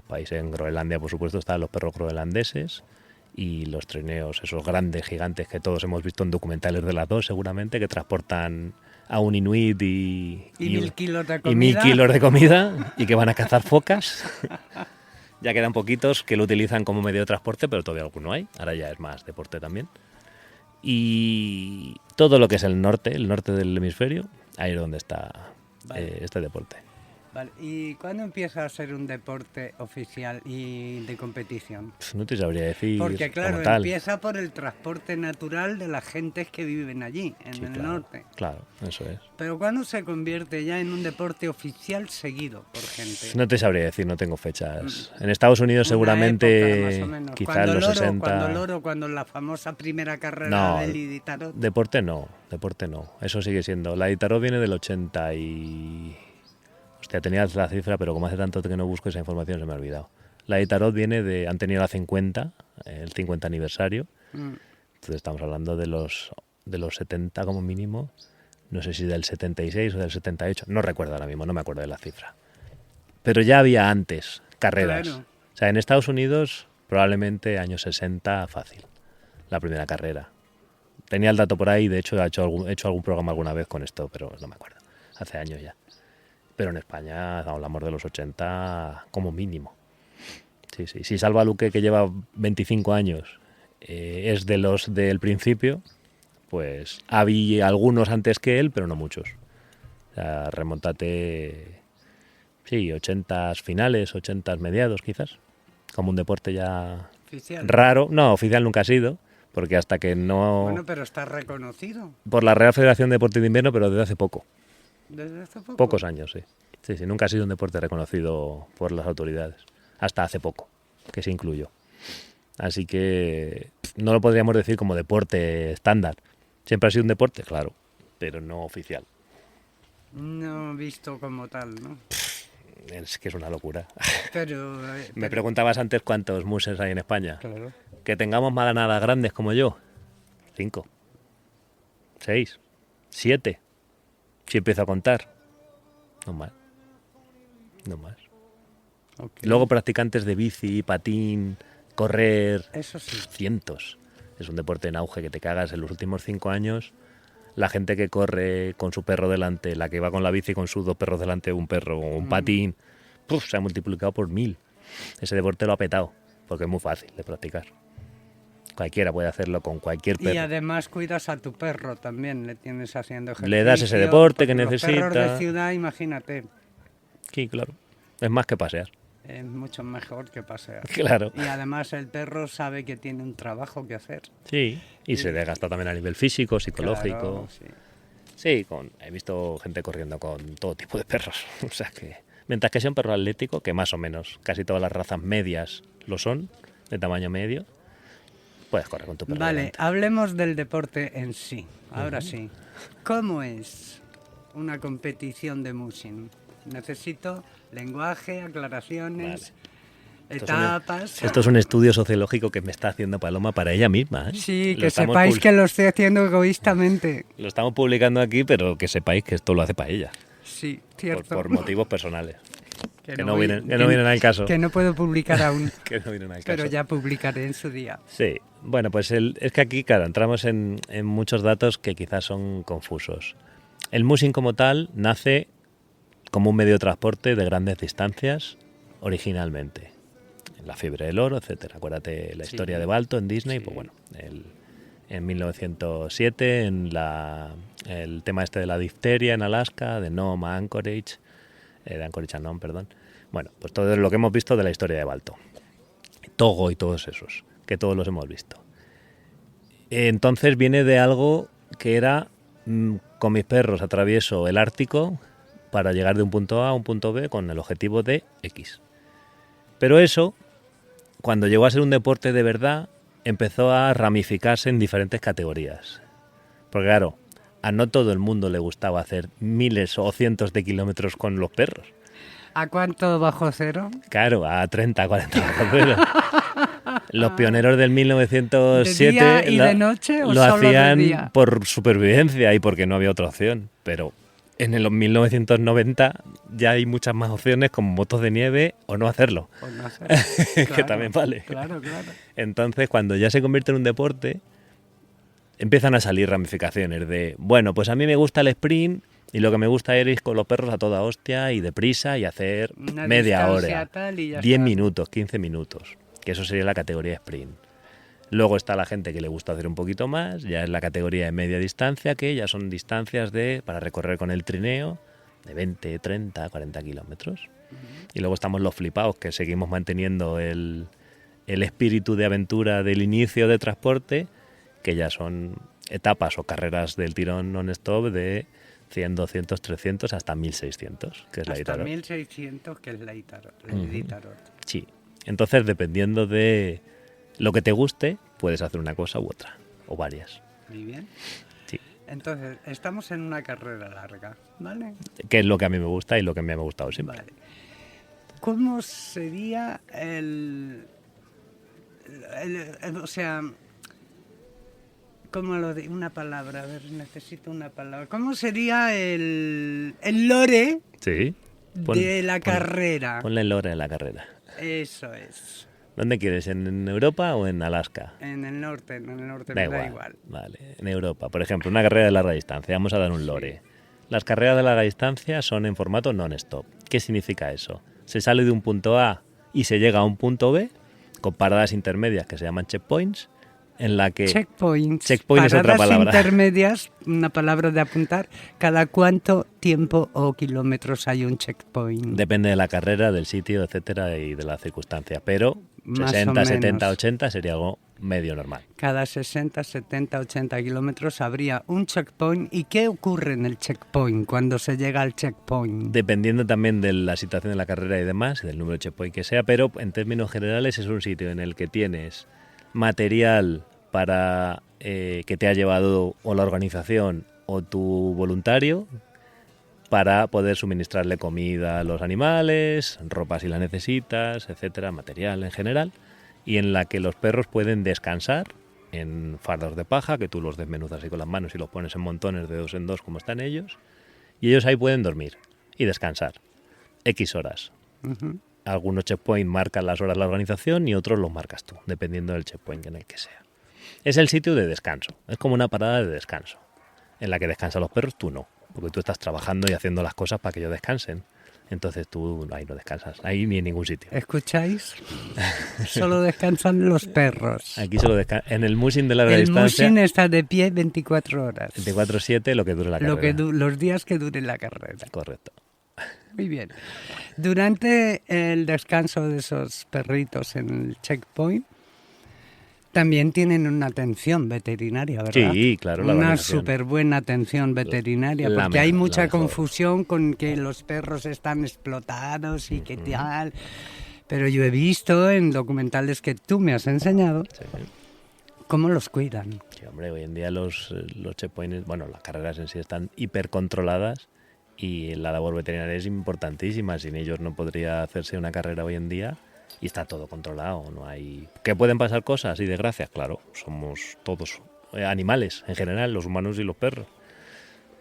países. En Groenlandia, por supuesto, están los perros groenlandeses y los trineos, esos grandes, gigantes que todos hemos visto en documentales de las dos, seguramente, que transportan a un inuit y 1000 kilos de comida. y 1000 kilos de comida y que van a cazar focas. Ya quedan poquitos que lo utilizan como medio de transporte, pero todavía alguno hay. Ahora ya es más deporte también. Y todo lo que es el norte del hemisferio, ahí es donde está este deporte. Vale, ¿y cuándo empieza a ser un deporte oficial y de competición? No te sabría decir. Porque claro, como tal. empieza por el transporte natural de las gentes que viven allí, en Sí, el claro, norte. Claro, eso es. Pero ¿cuándo se convierte ya en un deporte oficial seguido por gente? No te sabría decir, no tengo fechas. En Estados Unidos Una seguramente, época, más o menos. quizás Cuando los Loro, 60... Cuando la famosa primera carrera No, del Iditarod. deporte no. Eso sigue siendo. La Iditarod viene del 80 y... Hostia, tenías la cifra, pero como hace tanto que no busco esa información se me ha olvidado. La Itarot viene de... Han tenido el 50 aniversario. Entonces estamos hablando de los 70 como mínimo. No sé si del 76 o del 78. No recuerdo ahora mismo, no me acuerdo de la cifra. Pero ya había antes carreras. Claro. O sea, en Estados Unidos probablemente años 60 fácil. La primera carrera. Tenía el dato por ahí, de hecho he hecho algún programa alguna vez con esto, pero no me acuerdo. Hace años ya. Pero en España hablamos de los 80 como mínimo. Sí, sí. Si Salva Luque, que lleva 25 años, es de los del principio, pues había algunos antes que él, pero no muchos. O sea, remóntate, sí, 80s finales, 80s mediados quizás. Como un deporte ya Oficial. raro. No, oficial nunca ha sido, porque hasta que no... Bueno, pero está reconocido Por la Real Federación de Deporte de Invierno, pero desde hace poco. desde hace poco. Pocos años, sí. Sí, sí, nunca ha sido un deporte reconocido por las autoridades. Hasta hace poco, que se incluyó. Así que no lo podríamos decir como deporte estándar. Siempre ha sido un deporte, claro, pero no oficial. No visto como tal, ¿no? Es que es una locura. Pero... Me preguntabas antes cuántos muses hay en España. Claro. Que tengamos manadas grandes como yo. 5, 6, 7. Si empiezo a contar. No más. No más. Okay. Luego practicantes de bici, patín, correr. Eso sí. Cientos. Es un deporte en auge que te cagas. En los últimos 5 años, la gente que corre con su perro delante, la que va con la bici con sus 2 perros delante, un perro o un patín, se ha multiplicado por 1000. Ese deporte lo ha petado, porque es muy fácil de practicar. Cualquiera puede hacerlo con cualquier perro. Y además cuidas a tu perro también, le tienes haciendo ejercicio. Le das ese deporte que porque necesita. Los perros de ciudad, imagínate, Sí, claro. Es más que pasear. es mucho mejor que pasear. Claro. Y además el perro sabe que tiene un trabajo que hacer. Sí. Y se desgasta también a nivel físico, psicológico. Claro, sí. Sí, he visto gente corriendo con todo tipo de perros. O sea que, mientras que sea un perro atlético, que más o menos casi todas las razas medias lo son, de tamaño medio, puedes correr con tu perro. Vale, delante. hablemos del deporte en sí. Ahora sí. ¿Cómo es una competición de mushing? Necesito lenguaje, aclaraciones, etapas. Esto es un estudio sociológico que me está haciendo Paloma para ella misma. ¿eh? Sí, que sepáis que lo estoy haciendo egoístamente. Lo estamos publicando aquí, pero que sepáis que esto lo hace para ella. Sí, cierto. Por motivos personales. Que no voy- vienen al caso. Que no puedo publicar aún, Que no vienen al caso. pero ya publicaré en su día. Sí, bueno, pues es que aquí, claro, entramos en muchos datos que quizás son confusos. El mushing como tal nace como un medio de transporte de grandes distancias originalmente. La fiebre del oro, etcétera. Acuérdate la historia de Balto en Disney, Sí. pues bueno, en 1907, el tema este de la difteria en Alaska, de Nome a Anchorage, de Anchorage a Nome, perdón. Bueno, pues todo lo que hemos visto de la historia de Balto. Togo y todos esos, que todos los hemos visto. Entonces viene de algo que era, con mis perros atravieso el Ártico para llegar de un punto A a un punto B con el objetivo de X. Pero eso, cuando llegó a ser un deporte de verdad, empezó a ramificarse en diferentes categorías. Porque claro, a no todo el mundo le gustaba hacer miles o cientos de kilómetros con los perros. ¿A cuánto bajo cero? Claro, a 30, 40 bajo cero. Los pioneros del 1907 ¿De día y de noche o lo solo de hacían día? por supervivencia y porque no había otra opción. Pero en el 1990 ya hay muchas más opciones como motos de nieve o no hacerlo. O no hacer. Que Claro, también vale. Claro, claro. Entonces, cuando ya se convierte en un deporte, empiezan a salir ramificaciones de, bueno, pues a mí me gusta el sprint y lo que me gusta es ir con los perros a toda hostia y deprisa y hacer Una media distancia hora, tal y ya 10 está. minutos, 15 minutos, que eso sería la categoría sprint. Luego está la gente que le gusta hacer un poquito más, ya es la categoría de media distancia, que ya son distancias para recorrer con el trineo de 20, 30, 40 kilómetros. Y luego estamos los flipaos, que seguimos manteniendo el espíritu de aventura del inicio de transporte, que ya son etapas o carreras del tirón non-stop de 100, 200, 300 hasta 1600, que es la Hasta Itarot. 1600, que es la Itarot. Sí. Entonces, dependiendo de lo que te guste, puedes hacer una cosa u otra, o varias. Muy bien. Sí. Entonces, estamos en una carrera larga, ¿vale? Que es lo que a mí me gusta y lo que a mí me ha gustado siempre. Vale. ¿cómo sería o sea, ¿cómo lo digo? Una palabra, a ver, necesito una palabra. ¿Cómo sería el lore Sí. de la carrera? Ponle el lore de la carrera. Eso es. ¿Dónde quieres? ¿En Europa o en Alaska? En el norte Da me da igual. Vale, en Europa. Por ejemplo, una carrera de larga distancia. Vamos a dar un lore. Las carreras de larga distancia son en formato non-stop. ¿Qué significa eso? Se sale de un punto A y se llega a un punto B con paradas intermedias que se llaman checkpoints, en la que... Checkpoints. Checkpoint es otra palabra. Paradas intermedias, una palabra de apuntar. ¿Cada cuánto tiempo o kilómetros hay un checkpoint? Depende de la carrera, del sitio, etcétera, y de la circunstancia. Pero Más 60, o 70, menos. 80 sería algo medio normal. Cada 60, 70, 80 kilómetros habría un checkpoint. ¿Y qué ocurre en el checkpoint cuando se llega al checkpoint? Dependiendo también de la situación de la carrera y demás, del número de checkpoint que sea, pero en términos generales es un sitio en el que tienes material para que te ha llevado o la organización o tu voluntario para poder suministrarle comida a los animales, ropa si la necesitas, etcétera, material en general, y en la que los perros pueden descansar en fardos de paja, que tú los desmenuzas así con las manos y los pones en montones de 2 en 2 como están ellos, y ellos ahí pueden dormir y descansar X horas. Ujú. Algunos checkpoints marcan las horas de la organización y otros los marcas tú, dependiendo del checkpoint en el que sea. Es el sitio de descanso, es como una parada de descanso, en la que descansan los perros, tú no, porque tú estás trabajando y haciendo las cosas para que ellos descansen. Entonces tú ahí no descansas, ahí ni en ningún sitio. ¿Escucháis? Solo descansan los perros. Aquí solo descansan. En el mushing de larga El distancia, mushing está de pie 24 horas. 24/7, lo que dure la carrera. Los días que dure la carrera. Correcto. Muy bien. Durante el descanso de esos perritos en el checkpoint, también tienen una atención veterinaria, ¿verdad? Sí, claro, la Una organización. súper buena atención veterinaria, La porque hay mejor, mucha la mejor. confusión con que los perros están explotados y qué tal. Pero yo he visto en documentales que tú me has enseñado Sí. cómo los cuidan. Sí, hombre, hoy en día los checkpoints, bueno, las carreras en sí están hipercontroladas y la labor veterinaria es importantísima. Sin ellos no podría hacerse una carrera hoy en día y está todo controlado. No hay... ¿Que pueden pasar cosas y desgracias? Claro, somos todos animales en general, los humanos y los perros.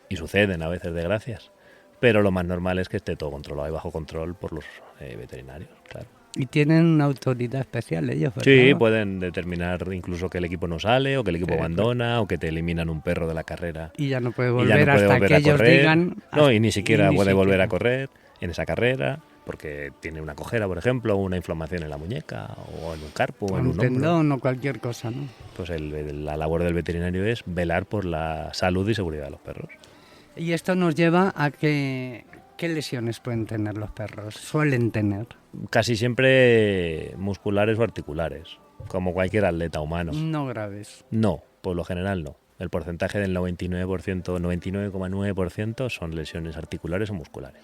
Y suceden a veces desgracias. Pero lo más normal es que esté todo controlado y bajo control por los veterinarios, claro. Y tienen una autoridad especial ellos, ¿verdad? Sí, pueden determinar incluso que el equipo no sale o que el equipo Sí, abandona o que te eliminan un perro de la carrera. Y ya no puede Y volver ya no puede hasta volver que a ellos correr. digan... No, y ni siquiera ni puede volver siquiera. a correr en esa carrera porque tiene una cojera, por ejemplo, o una inflamación en la muñeca o en un carpo o en Un un hombro. tendón o cualquier cosa, ¿no? Pues la labor del veterinario es velar por la salud y seguridad de los perros. Y esto nos lleva a que... ¿Qué lesiones pueden tener los perros? Suelen tener. Casi siempre musculares o articulares, como cualquier atleta humano. No graves. No, por lo general no. El porcentaje del 99%, 99,9% son lesiones articulares o musculares.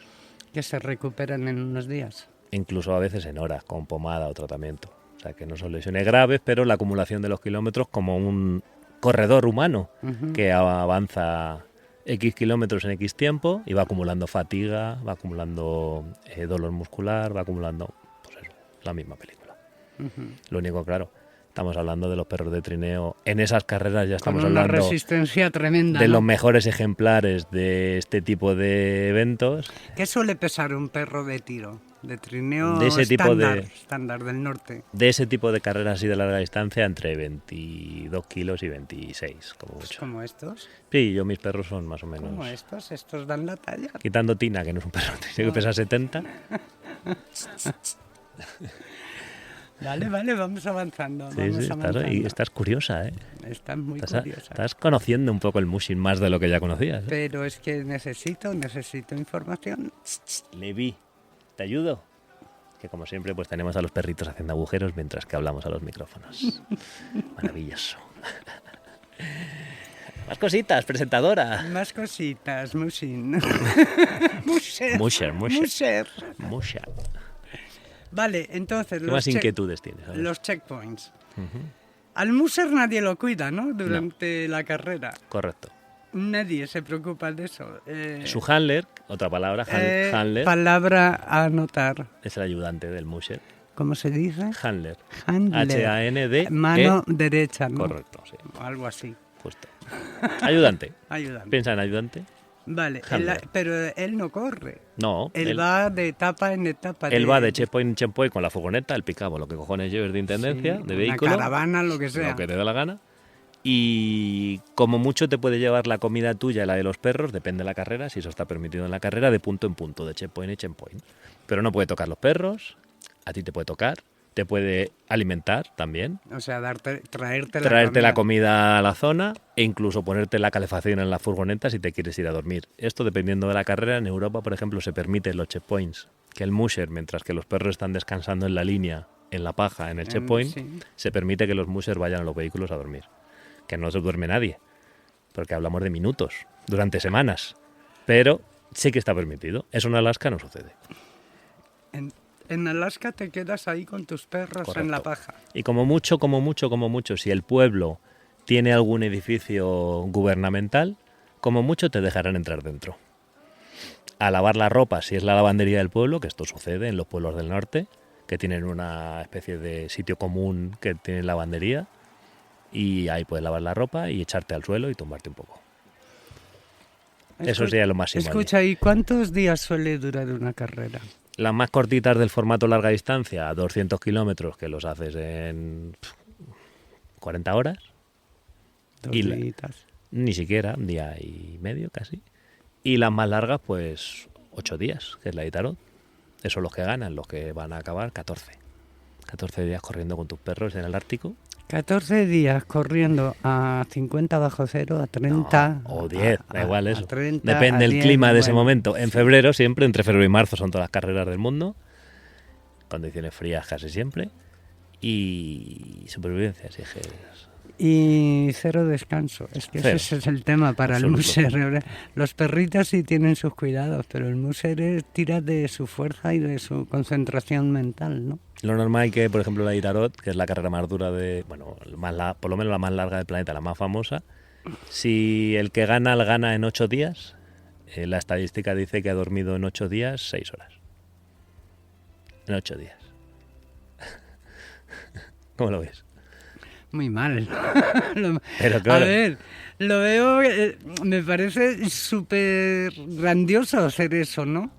Que se recuperan en unos días. Incluso a veces en horas, con pomada o tratamiento. O sea que no son lesiones graves, pero la acumulación de los kilómetros como un corredor humano Ujú. que avanza X kilómetros en X tiempo y va acumulando fatiga, va acumulando dolor muscular, va acumulando, pues eso, la misma película. Ujú. Lo único, claro, estamos hablando de los perros de trineo. En esas carreras ya Con estamos una hablando resistencia tremenda, de ¿no? los mejores ejemplares de este tipo de eventos. ¿Qué suele pesar un perro de tiro? De trineo De ese tipo de- estándar del norte. De ese tipo de carreras así de larga distancia, entre 22 kilos y 26, como Pues mucho. como estos. Sí, yo mis perros son más o menos... Como estos. Estos dan la talla. Quitando Tina, que no es un perro, tiene que pesar 70. Vale, vamos avanzando. Sí, Vamos sí, avanzando. estás curiosa, ¿eh? Estás muy Estás, curiosa. estás conociendo un poco el mushing más de lo que ya conocías. ¿eh? Pero es que necesito información. Levi, ¿te ayudo? Que como siempre pues tenemos a los perritos haciendo agujeros mientras que hablamos a los micrófonos. Maravilloso. Más cositas, presentadora. Más cositas, Musin. Musher. Musher. Musher. Vale, entonces ¿Qué más inquietudes tienes? A ver. los checkpoints. Ujú. Al Musher nadie lo cuida, ¿no? Durante la carrera. Correcto. Nadie se preocupa de eso. Su handler, otra palabra, handler, Palabra a anotar. es el ayudante del musher. ¿Cómo se dice? Handler. Handler. H-A-N-D. Mano derecha, ¿no? Correcto, sí. O algo así. Justo. Ayudante. Ayudante. Piensa en ayudante. Vale, Handler. pero él no corre. No. Él va de etapa en etapa. Él va de checkpoint en checkpoint con la furgoneta, el picabo, lo que cojones lleves de intendencia, Sí, de vehículo. Una caravana, lo que sea. Lo que te dé la gana. Y como mucho te puede llevar la comida tuya y la de los perros, depende de la carrera, si eso está permitido en la carrera, de punto en punto, de checkpoint en checkpoint. Pero no puede tocar los perros, a ti te puede tocar, te puede alimentar también, O sea, traerte la comida a la zona e incluso ponerte la calefacción en la furgoneta si te quieres ir a dormir. Esto dependiendo de la carrera. En Europa, por ejemplo, se permite en los checkpoints que el musher, mientras que los perros están descansando en la línea, en la paja, en el checkpoint, sí. se permite que los mushers vayan a los vehículos a dormir. Que no se duerme nadie, porque hablamos de minutos, durante semanas. Pero sí que está permitido. Eso en Alaska no sucede. En Alaska te quedas ahí con tus perros en la paja. Y como mucho, si el pueblo tiene algún edificio gubernamental, como mucho te dejarán entrar dentro. A lavar la ropa, si es la lavandería del pueblo, que esto sucede en los pueblos del norte, que tienen una especie de sitio común que tiene lavandería, y ahí puedes lavar la ropa y echarte al suelo y tumbarte un poco. Eso sería lo máximo. Escucha, ¿y cuántos días suele durar una carrera? Las más cortitas del formato larga distancia, 200 kilómetros, que los haces en 40 horas. Ni siquiera, un día y medio casi. Y las más largas, pues 8 días, que es la de Itarot. Esos son los que ganan, los que van a acabar 14. 14 días corriendo con tus perros en el Ártico. 14 días corriendo a 50 bajo cero, a 30... No, o 10, da igual eso. 30, depende del 10, clima de ese bueno, momento. En febrero siempre, entre febrero y marzo son todas las carreras del mundo. Condiciones frías casi siempre. Y supervivencia, si es que Y cero descanso. Es que Cero. ese es el tema para Absoluto. el musher. Los perritos sí tienen sus cuidados, pero el musher tira de su fuerza y de su concentración mental, ¿no? Lo normal que, por ejemplo, la Itarot, que es la carrera más dura de, bueno, por lo menos la más larga del planeta, la más famosa, si el que gana, gana en 8 días, la estadística dice que ha dormido en 8 días 6 horas. En 8 días. ¿Cómo lo ves? Muy mal. Pero claro. A ver, lo veo, me parece súper grandioso hacer eso, ¿no?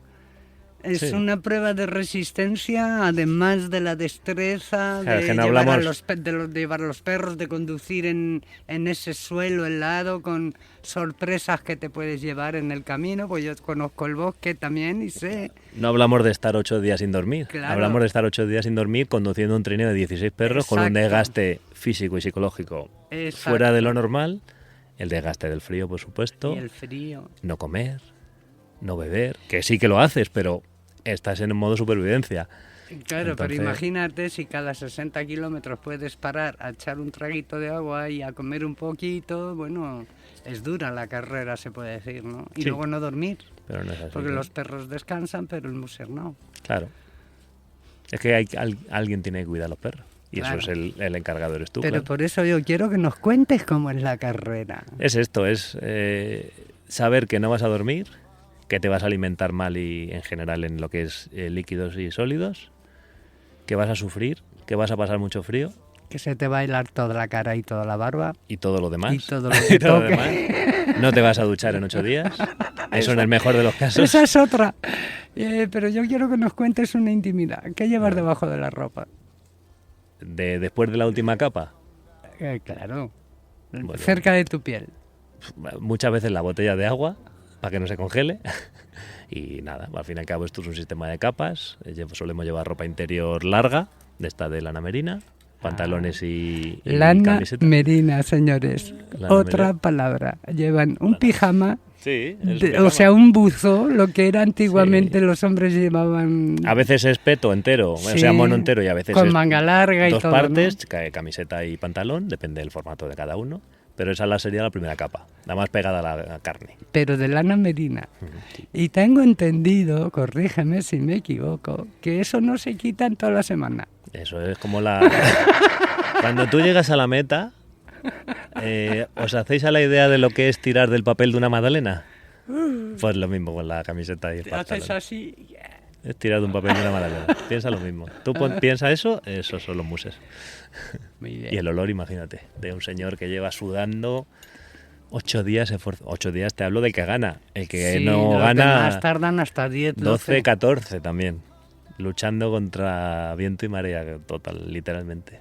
Es Sí. una prueba de resistencia, además de la destreza, Claro, de, que no llevar hablamos- de llevar a los perros, de conducir en ese suelo helado, con sorpresas que te puedes llevar en el camino, pues yo conozco el bosque también y sé... No hablamos de estar 8 días sin dormir. Claro. Hablamos de estar 8 días sin dormir conduciendo un trineo de 16 perros con un Exacto. desgaste físico y psicológico Exacto. fuera de lo normal. El desgaste del frío, por supuesto. Y el frío. No comer, no beber, que sí que lo haces, pero estás en modo supervivencia. Claro, Entonces- pero imagínate si cada 60 kilómetros puedes parar a echar un traguito de agua y a comer un poquito, bueno, es dura la carrera, se puede decir, ¿no? Y Sí. luego no dormir, Pero no es así. porque ¿no? los perros descansan, pero el musher no. Claro. Es que alguien tiene que cuidar a los perros. Y Claro. eso es el encargado, eres tú. Pero claro. por eso yo quiero que nos cuentes cómo es la carrera. Es esto, es saber que no vas a dormir, que te vas a alimentar mal y en general en lo que es líquidos y sólidos, que vas a sufrir, que vas a pasar mucho frío Que se te va a helar toda la cara y toda la barba. y todo lo demás. Y todo lo que Y todo lo toque. demás. No te vas a duchar en 8 días. Eso en el mejor de los casos. Esa es otra. Pero yo quiero que nos cuentes una intimidad. ¿Qué llevas debajo de la ropa? Después de la última capa, Claro, Bueno. cerca de tu piel. muchas veces la botella de agua para que no se congele. Y nada, al fin y al cabo esto es un sistema de capas. Solemos llevar ropa interior larga, de esta de lana merina, pantalones y Lana camiseta. merina, señores. Lana Otra merina. palabra. Llevan un pijama, Sí, o sea, un buzo, lo que era antiguamente los hombres llevaban a veces es peto entero, o Sí, sea, mono entero, y a veces con es manga larga y dos todo, partes, camiseta y pantalón, depende del formato de cada uno. Pero esa sería la primera capa, la más pegada a la carne. pero de lana merina. Sí. Y tengo entendido, corrígeme si me equivoco, que eso no se quita en toda la semana. Eso es como la... Cuando tú llegas a la meta, ¿Os hacéis a la idea de lo que es tirar del papel de una magdalena? Pues lo mismo con la camiseta y el Te pantalón. haces así. Es tirar de un papel de una magdalena. Piensa lo mismo. Tú piensa eso, esos son los muses. Muy bien. Y el olor, imagínate, de un señor que lleva sudando 8 días, 8 días te hablo del que gana. El que Sí, no los gana, demás tardan hasta 10, 12, 14 también. Luchando contra viento y marea, total, literalmente.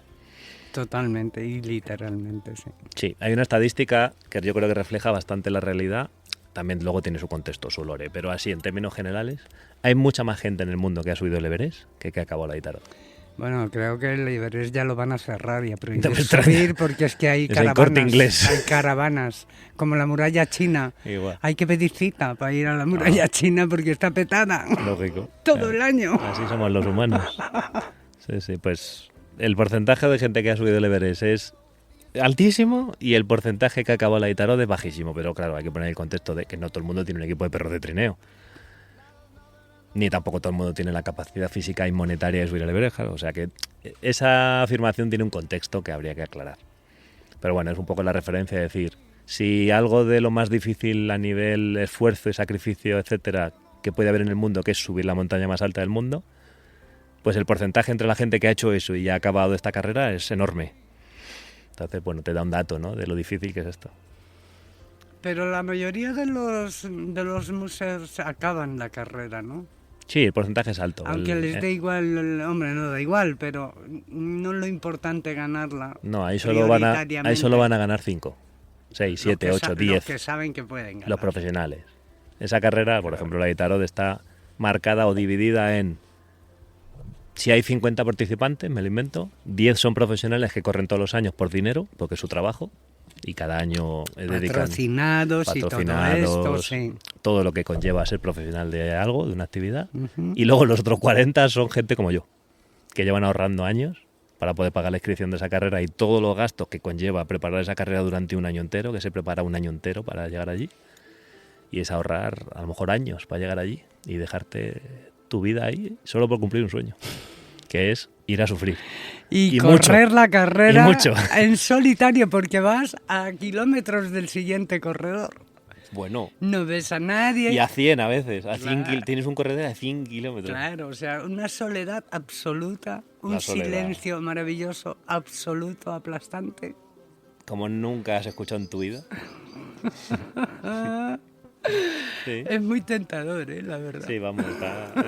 Totalmente y literalmente, sí. Sí, hay una estadística que yo creo que refleja bastante la realidad. También luego tiene su contexto, su lore, pero así en términos generales, hay mucha más gente en el mundo que ha subido el Everest que ha acabado la Itarod. Bueno, creo que el Everest ya lo van a cerrar y a No prohibir me extraña. subir porque es que hay Es el Corte caravanas. Inglés. Hay caravanas, como la muralla china. Igual. Hay que pedir cita para ir a la muralla china porque está petada Lógico. todo el año. Así somos los humanos. Sí, sí, pues el porcentaje de gente que ha subido el Everest es altísimo y el porcentaje que ha acabado la Itarod es bajísimo, pero claro, hay que poner el contexto de que no todo el mundo tiene un equipo de perros de trineo. Ni tampoco todo el mundo tiene la capacidad física y monetaria de subir al Everest, claro. O sea que esa afirmación tiene un contexto que habría que aclarar. Pero bueno, es un poco la referencia de decir, si algo de lo más difícil a nivel esfuerzo y sacrificio, etcétera, que puede haber en el mundo, que es subir la montaña más alta del mundo, pues el porcentaje entre la gente que ha hecho eso y ha acabado esta carrera es enorme. Entonces, bueno, te da un dato, ¿no?, de lo difícil que es esto. Pero la mayoría de los museos acaban la carrera, ¿no? Sí, el porcentaje es alto. Aunque les dé igual, hombre, no da igual, pero no es lo importante ganarla. No, ahí solo van a ganar 5, 6, 7, 8, 10. Los que saben que pueden ganar. Los profesionales. Esa carrera, por ejemplo, la Itarod está marcada o dividida en, si hay 50 participantes, me lo invento, 10 son profesionales que corren todos los años por dinero, porque es su trabajo, y cada año dedican patrocinados y todo esto, sí. Todo lo que conlleva ser profesional de algo, de una actividad. Y luego los otros 40 son gente como yo, que llevan ahorrando años para poder pagar la inscripción de esa carrera y todos los gastos que conlleva preparar esa carrera durante un año entero, que se prepara un año entero para llegar allí. Y es ahorrar a lo mejor años para llegar allí y dejarte tu vida ahí solo por cumplir un sueño, que es ir a sufrir. Y correr la carrera en solitario, porque vas a kilómetros del siguiente corredor. Bueno. No ves a nadie. Y a 100 a veces. A 100 tienes un corredor a 100 kilómetros. Claro, o sea, una soledad absoluta, un silencio maravilloso, absoluto, aplastante. Como nunca has escuchado en tu vida. Sí. Es muy tentador, la verdad. Sí, vamos,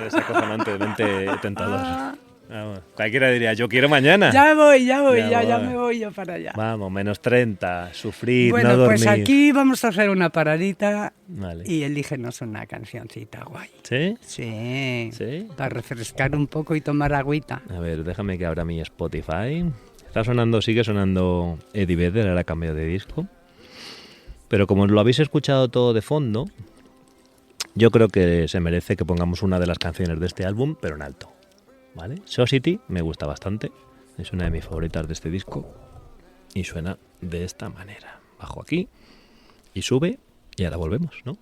es acojonantemente tentador. Vamos, cualquiera diría, yo quiero mañana. Ya me voy yo para allá. Vamos, menos 30, sufrir, bueno, no dormir. Pues aquí vamos a hacer una paradita. Vale. Y elígenos una cancioncita guay. ¿Sí? Sí. ¿Sí? Para refrescar un poco y tomar agüita. A ver, déjame que abra mi Spotify. Sigue sonando Eddie Vedder, ahora cambio de disco. Pero como lo habéis escuchado todo de fondo, yo creo que se merece que pongamos una de las canciones de este álbum, pero en alto. ¿Vale? Society me gusta bastante, es una de mis favoritas de este disco y suena de esta manera. Bajo aquí y sube y ahora volvemos, ¿no?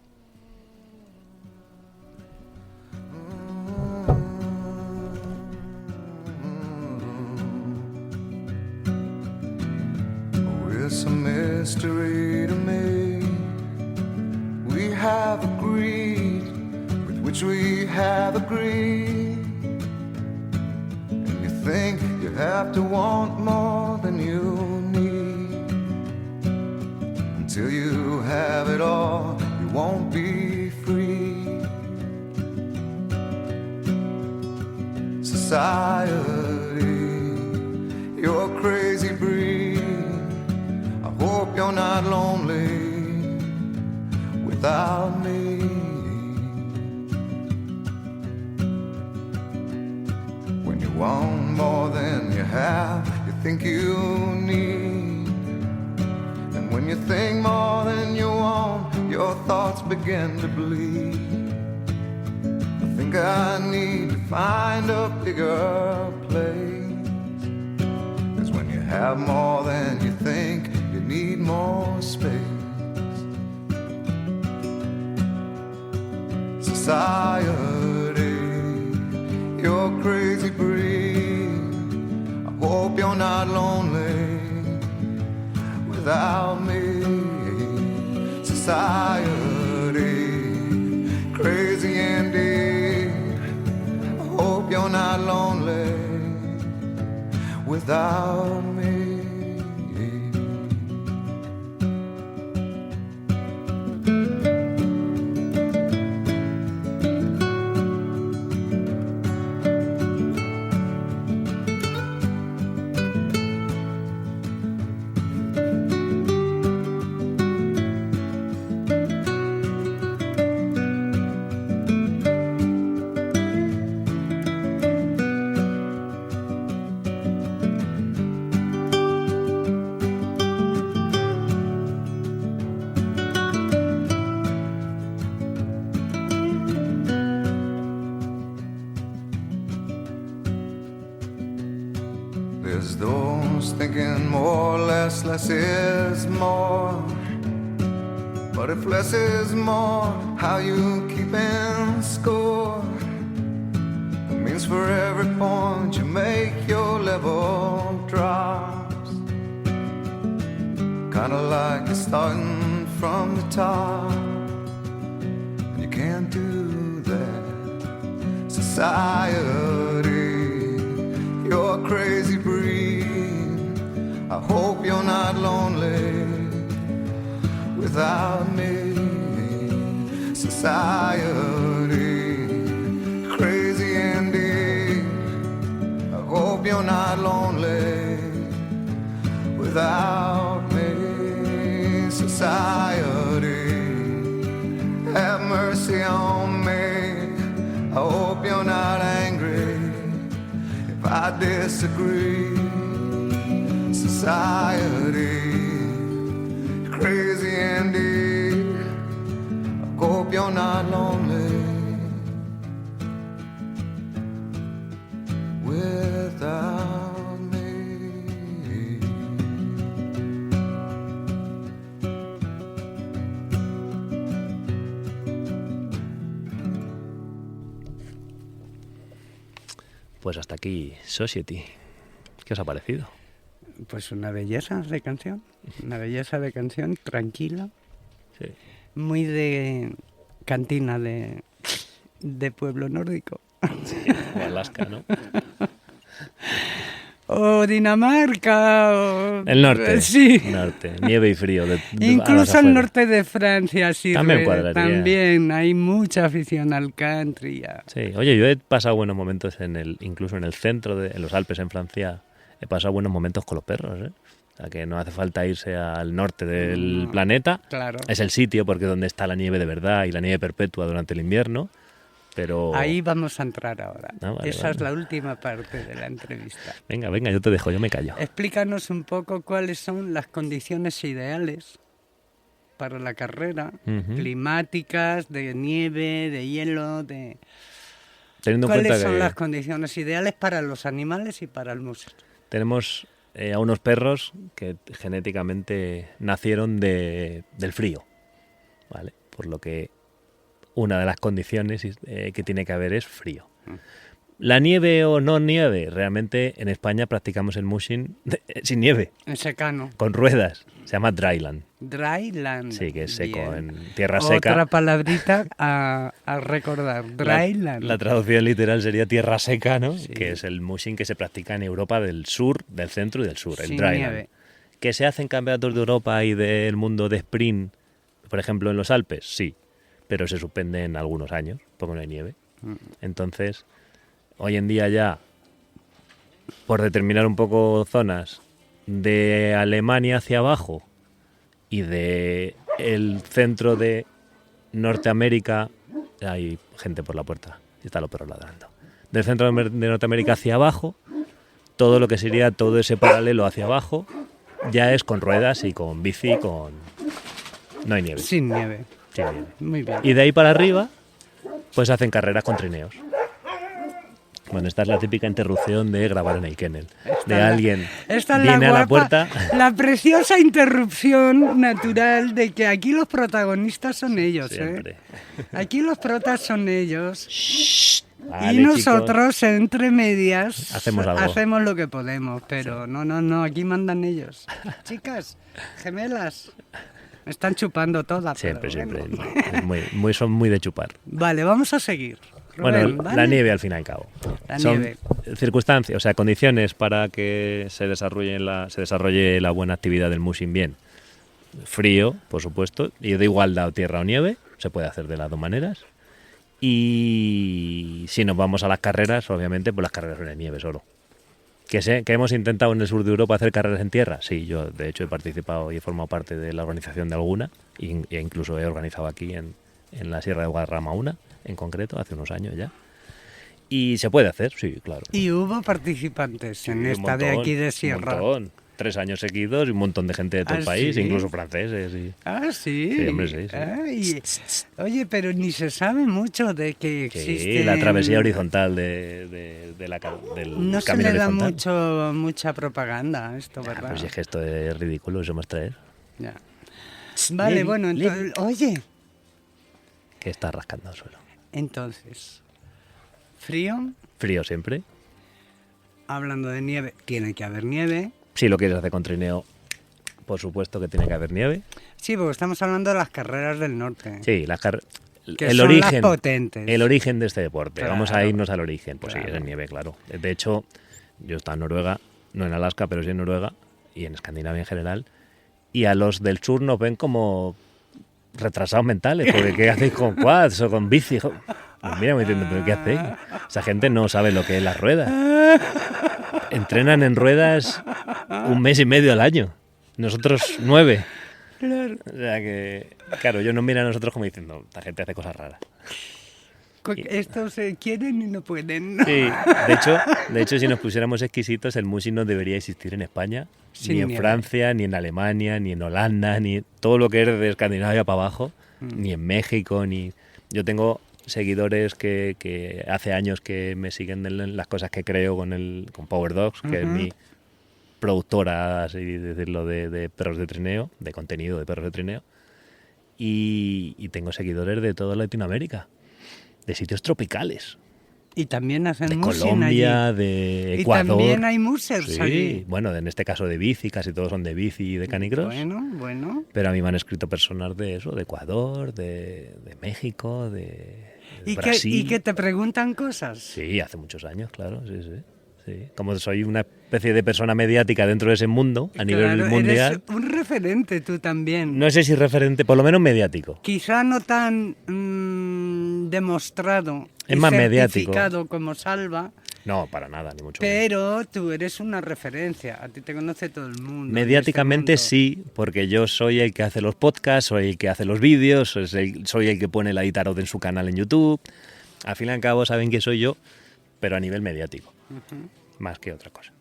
It's a mystery to me. We have agreed with which we have agreed. Think you have to want more than you need. Until you have it all, you won't be free. Society, you're a crazy breed. I hope you're not lonely without me. When you want more than you have, you think you need. And when you think more than you want, your thoughts begin to bleed. I think I need to find a bigger place. 'Cause when you have more than you think, you need more space. Society, you're a crazy breed. I hope you're not lonely without me. Society, crazy indeed. I hope you're not lonely without me. There's those thinking more, less is more. But if less is more, how you keeping score? It means for every point you make, your level drops. Kinda like you're starting from the top, and you can't do that. Society, you're crazy breed. I hope you're not lonely without me. Society, crazy indeed. I hope you're not lonely without me. Society, have mercy on me. I hope you're not angry I disagree. Society, crazy indeed. I hope you're not lonely without me. Pues hasta aquí, Society. ¿Qué os ha parecido? Pues una belleza de canción, tranquila, Sí. muy de cantina de pueblo nórdico. Sí, o Alaska, ¿no? O Dinamarca, o... El norte. Sí. Norte, nieve y frío. A las Incluso el afueras. norte de Francia sirve. También cuadraría. También hay mucha afición al country. Sí, oye, yo he pasado buenos momentos incluso en el centro, en los Alpes, en Francia, he pasado buenos momentos con los perros, ¿eh? O sea, que no hace falta irse al norte del planeta. Claro. Es el sitio porque es donde está la nieve de verdad y la nieve perpetua durante el invierno, pero... Ahí vamos a entrar ahora. Ah, vale, Esa vale. es la última parte de la entrevista. Venga, yo te dejo, yo me callo. Explícanos un poco cuáles son las condiciones ideales para la carrera, Ujú. climáticas, de nieve, de hielo, de... Teniendo en ¿Cuáles cuenta son que las condiciones ideales para los animales y para el músico? tenemos a unos perros que genéticamente nacieron del frío, ¿vale? Por lo que una de las condiciones que tiene que haber es frío. La nieve o no nieve, realmente en España practicamos el mushing sin nieve, En secano. con ruedas. Se llama dryland. Dryland. Sí, que es seco, Bien. en tierra seca. Otra palabrita a recordar. Dryland. La traducción literal sería tierra seca, ¿no? Sí. Que es el mushing que se practica en Europa del sur, del centro y del sur, el Sin dryland. nieve. ¿Que se hacen campeonatos de Europa y del mundo de sprint, por ejemplo, en los Alpes? Sí, pero se suspenden algunos años porque no hay nieve. Entonces, hoy en día ya, por determinar un poco zonas de Alemania hacia abajo y de el centro de Norteamérica, hay gente por la puerta y están los perros ladrando. Del centro de Norteamérica hacia abajo, todo lo que sería todo ese paralelo hacia abajo ya es con ruedas y con bici, no hay nieve. Sin nieve. Sin nieve. Muy bien. Y de ahí para arriba, pues hacen carreras con trineos. Bueno, esta es la típica interrupción de grabar en el kennel. De la- alguien Esta es viene la a la guapa, puerta. la preciosa interrupción natural de que aquí los protagonistas son ellos, Siempre. ¿eh? Aquí los protas son ellos. Vale, y nosotros, entre medias, Hacemos algo. hacemos lo que podemos, pero no, aquí mandan ellos. Chicas, gemelas, me están chupando todas. Siempre, pero siempre. bueno. Son muy de chupar. Vale, vamos a seguir. Bueno, Rubén, ¿vale? la nieve al fin y al cabo. La Son nieve. circunstancias, o sea, condiciones para que se desarrolle la buena actividad del mushing bien. Frío, por supuesto, y de igualdad, tierra o nieve, se puede hacer de las dos maneras. Y si nos vamos a las carreras, obviamente, pues las carreras son en nieve solo. Que hemos intentado en el sur de Europa hacer carreras en tierra. Sí, yo de hecho he participado y he formado parte de la organización de alguna, e incluso he organizado aquí en la Sierra de Guadarrama una, en concreto, hace unos años ya. Y se puede hacer, sí, claro. Y hubo participantes en Sí, un esta de montón, aquí de un Sierra. montón. 3 años seguidos y un montón de gente de todo el ¿Ah, país, sí? incluso franceses. Y... Ah, sí. Sí, hombre, sí, sí. Ay, oye, pero ni se sabe mucho de que existe. Sí, la travesía horizontal del No se camino le da horizontal. mucha propaganda a esto, Ah, ¿verdad? pues es que esto es ridículo, eso más traer. Ya. Vale, Levi, bueno, entonces, oye, Que está rascando el suelo. entonces, frío, Frío siempre. hablando de nieve, tiene que haber nieve. Si lo quieres hacer con trineo, por supuesto que tiene que haber nieve. Sí, porque estamos hablando de las carreras del norte. Sí, Que el son origen, las potentes. el origen de este deporte. Claro, Vamos a irnos al origen. Pues claro. sí, es en nieve, claro. De hecho, yo estaba en Noruega, no en Alaska, pero sí en Noruega y en Escandinavia en general. Y a los del sur nos ven como retrasados mentales, porque ¿qué hacéis con quads o con bici? Pues mira, me diciendo, ¿pero qué hacéis? Esa gente no sabe lo que es las ruedas. Entrenan en ruedas 1 mes y medio al año. Nosotros 9. Claro. O sea que, claro, ellos nos miran a nosotros como diciendo, esta gente hace cosas raras. Estos quieren y no pueden. Sí, de hecho, si nos pusiéramos exquisitos, el mushing no debería existir en España, Sin ni en nieve. Francia, ni en Alemania, ni en Holanda, ni todo lo que es de Escandinavia para abajo, ni en México, ni... Yo tengo seguidores que hace años que me siguen en las cosas que creo con Power Dogs, que es mi productora, así decirlo, de perros de trineo, de contenido de perros de trineo, y tengo seguidores de toda Latinoamérica, de sitios tropicales, Y también hacen de mushing Colombia, allí. de Y Ecuador. también hay musers Sí, allí. bueno, en este caso de bici, casi todos son de bici y de canicross. Bueno. Pero a mí me han escrito personas de eso, de Ecuador, de México, de ¿Y Brasil. que te preguntan cosas? Sí, hace muchos años, claro, sí. Como soy una especie de persona mediática dentro de ese mundo, a nivel Claro, mundial, eres un referente tú también. no sé si referente, por lo menos mediático. Quizá no tan demostrado Es y más mediático. certificado como Salva, No, para nada, ni mucho menos. pero tú eres una referencia. A ti te conoce todo el mundo. Mediáticamente en este mundo. sí, porque yo soy el que hace los podcasts, soy el que hace los vídeos, soy el que pone la Itarot en su canal en YouTube. Al fin y al cabo saben que soy yo, pero a nivel mediático, más que otra cosa.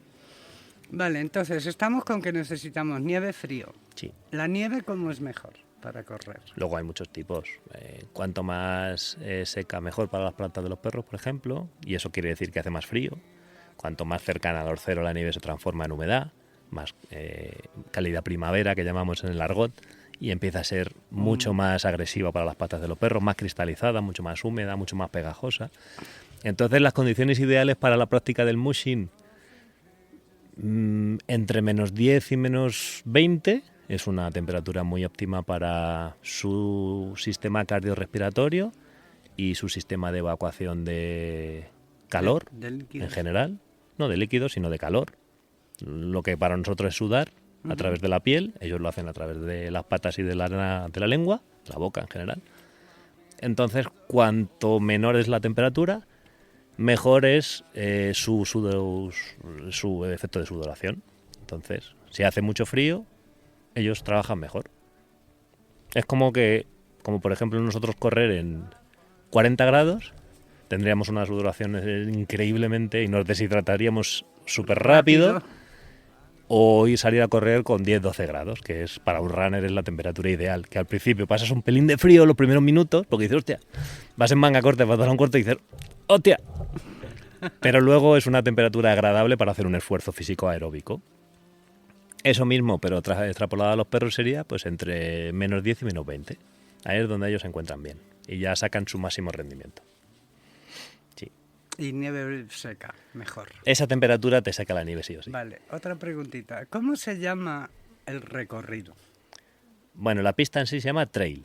Vale, entonces estamos con que necesitamos nieve frío. Sí. ¿La nieve cómo es mejor para correr? Luego hay muchos tipos. Cuanto más seca, mejor para las plantas de los perros, por ejemplo, y eso quiere decir que hace más frío. Cuanto más cercana al cero la nieve se transforma en humedad, más cálida primavera, que llamamos en el argot, y empieza a ser mucho más agresiva para las patas de los perros, más cristalizada, mucho más húmeda, mucho más pegajosa. Entonces las condiciones ideales para la práctica del mushing, entre menos 10 y menos 20, es una temperatura muy óptima para su sistema cardiorrespiratorio y su sistema de evacuación de calor De líquidos. en general. No de líquidos, sino de calor. Lo que para nosotros es sudar a través de la piel, ellos lo hacen a través de las patas y de la lengua, la boca en general. Entonces, cuanto menor es la temperatura, mejor es su efecto de sudoración. Entonces, si hace mucho frío, ellos trabajan mejor. Es como por ejemplo nosotros correr en 40 grados, tendríamos una sudoración increíblemente y nos deshidrataríamos súper rápido. O salir a correr con 10-12 grados, que es para un runner es la temperatura ideal. Que al principio pasas un pelín de frío los primeros minutos, porque dices, hostia, vas en manga corta, pantalón corto y dices, hostia. Pero luego es una temperatura agradable para hacer un esfuerzo físico aeróbico. Eso mismo, pero extrapolado a los perros sería pues entre menos 10 y menos 20. Ahí es donde ellos se encuentran bien y ya sacan su máximo rendimiento. Sí. Y nieve seca, mejor. Esa temperatura te saca la nieve sí o sí. Vale, otra preguntita. ¿Cómo se llama el recorrido? Bueno, la pista en sí se llama trail.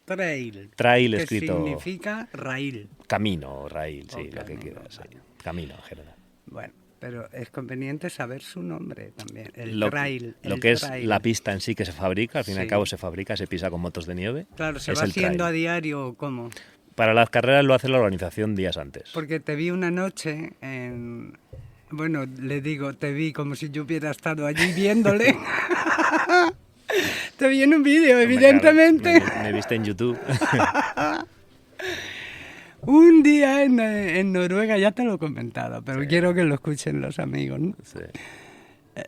Trail. Trail que escrito significa raíl. camino o rail, sí, O lo que camino, quieras. Sí. vale. Camino en general. Bueno, pero es conveniente saber su nombre también. El Lo trail. lo el que es trail. la pista en sí que se fabrica, al fin y al Sí. cabo se fabrica, se pisa con motos de nieve. Claro, ¿se es va el haciendo trail. a diario o cómo? Para las carreras lo hace la organización días antes. Porque te vi una noche en... Bueno, le digo, te vi como si yo hubiera estado allí viéndole. Te vi en un vídeo, Hombre, evidentemente. claro, me viste en YouTube. Un día en Noruega, ya te lo he comentado, pero Sí. quiero que lo escuchen los amigos, ¿no? Sí,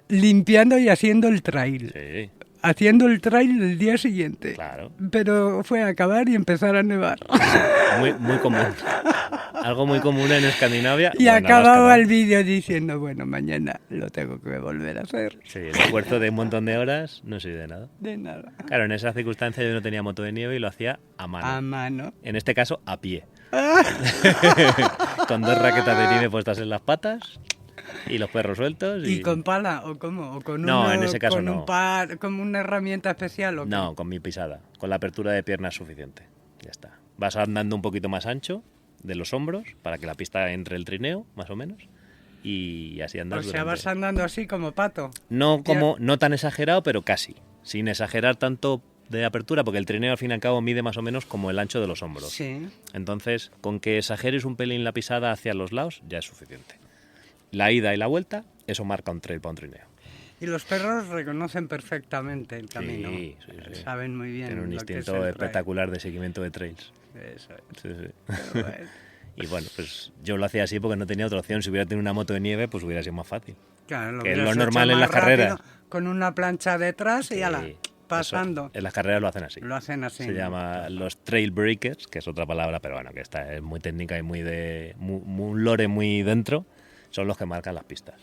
Limpiando y haciendo el trail. sí, Haciendo el trail el día siguiente. claro. Pero fue a acabar y empezar a nevar. Muy común. Algo muy común en Escandinavia. Y o en acababa Alaska, el ¿no? vídeo diciendo, bueno, mañana lo tengo que volver a hacer. Sí, el esfuerzo de un montón de horas no sirve de nada. De nada. Claro, en esa circunstancia yo no tenía moto de nieve y lo hacía a mano. A mano. En este caso, a pie. Con 2 raquetas de nieve puestas en las patas y los perros sueltos. ¿Y con pala o cómo? ¿O con No, uno- en ese caso con no. un como una herramienta especial o qué? No, con mi pisada. Con la apertura de piernas suficiente. Ya está. Vas andando un poquito más ancho de los hombros para que la pista entre el trineo, más o menos. Y así andas O sea, durante- vas andando así como pato. No tan exagerado, pero casi. Sin exagerar tanto de apertura, porque el trineo al fin y al cabo mide más o menos como el ancho de los hombros. Sí. Entonces, con que exageres un pelín la pisada hacia los lados, ya es suficiente. La ida y la vuelta, eso marca un trail para un trineo. Y los perros reconocen perfectamente el camino. Sí, sí. Saben muy bien. Tiene un lo que es instinto el trail. espectacular de seguimiento de trails. Eso es. Sí, sí. Pero bueno. Y bueno, pues yo lo hacía así porque no tenía otra opción. Si hubiera tenido una moto de nieve, pues hubiera sido más fácil. Claro, lo Que es hubieras lo hecho normal en más las carreras. rápido, con una plancha detrás y Sí, ala, eso, pasando. en las carreras lo hacen así. Lo hacen así. Se llama los trail breakers, que es otra palabra, pero bueno, que esta es muy técnica y muy un lore muy dentro. Son los que marcan las pistas.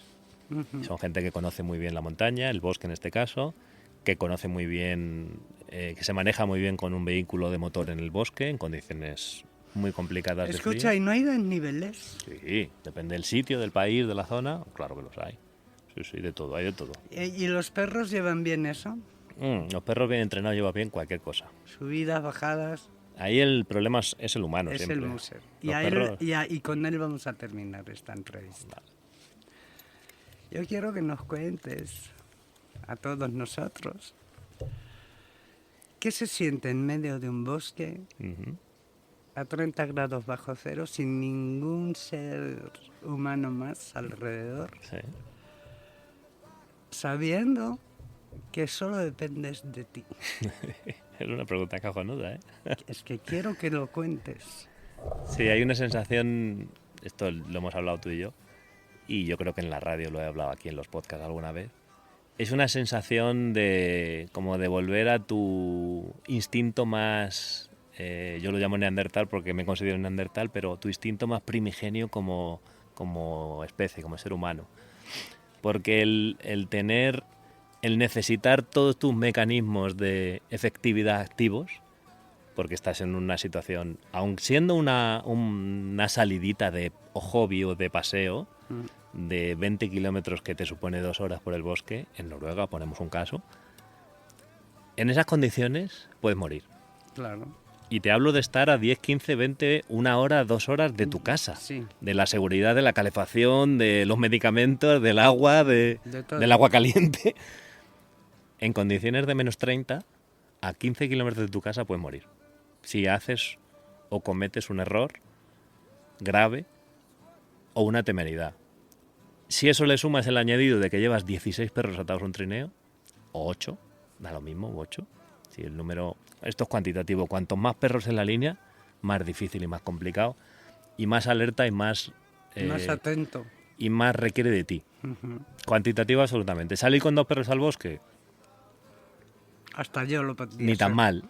Son gente que conoce muy bien la montaña, el bosque en este caso, que conoce muy bien, que se maneja muy bien con un vehículo de motor en el bosque, en condiciones muy complicadas de Escucha, frío. ¿y no hay desniveles? Sí, depende del sitio, del país, de la zona, claro que los hay. Sí, sí, de todo, hay de todo. ¿Y los perros llevan bien eso? Los perros bien entrenados llevan bien cualquier cosa. Subidas, bajadas. Ahí el problema es el humano Es siempre. el muser. Y, Los a él- perros- y con él vamos a terminar esta entrevista. Yo quiero que nos cuentes a todos nosotros qué se siente en medio de un bosque Ujú. a 30 grados bajo cero sin ningún ser humano más alrededor, Sí. sabiendo que solo dependes de ti. Es una pregunta cajonuda, ¿eh? Es que quiero que lo cuentes. Sí, hay una sensación, esto lo hemos hablado tú y yo, y yo creo que en la radio lo he hablado aquí en los podcasts alguna vez. Es una sensación de como de volver a tu instinto más, yo lo llamo neandertal porque me considero neandertal, pero tu instinto más primigenio como especie, como ser humano. Porque el necesitar todos tus mecanismos de efectividad activos, porque estás en una situación, aun siendo una salidita de hobby o de paseo, de 20 kilómetros que te supone 2 horas por el bosque, en Noruega ponemos un caso, en esas condiciones puedes morir. Claro. Y te hablo de estar a 10, 15, 20, 1 hora, 2 horas de tu casa. Sí. De la seguridad, de la calefacción, de los medicamentos, del agua, De todo. del agua caliente. En condiciones de menos 30, a 15 kilómetros de tu casa puedes morir. Si haces o cometes un error grave o una temeridad. Si eso le sumas el añadido de que llevas 16 perros atados a un trineo, o 8, da lo mismo, 8. Si el número, esto es cuantitativo, cuantos más perros en la línea, más difícil y más complicado, y más alerta y más Más atento. y más requiere de ti. Ujú. Cuantitativo absolutamente. Salir con 2 perros al bosque, Hasta yo lo podría ni tan ser. mal.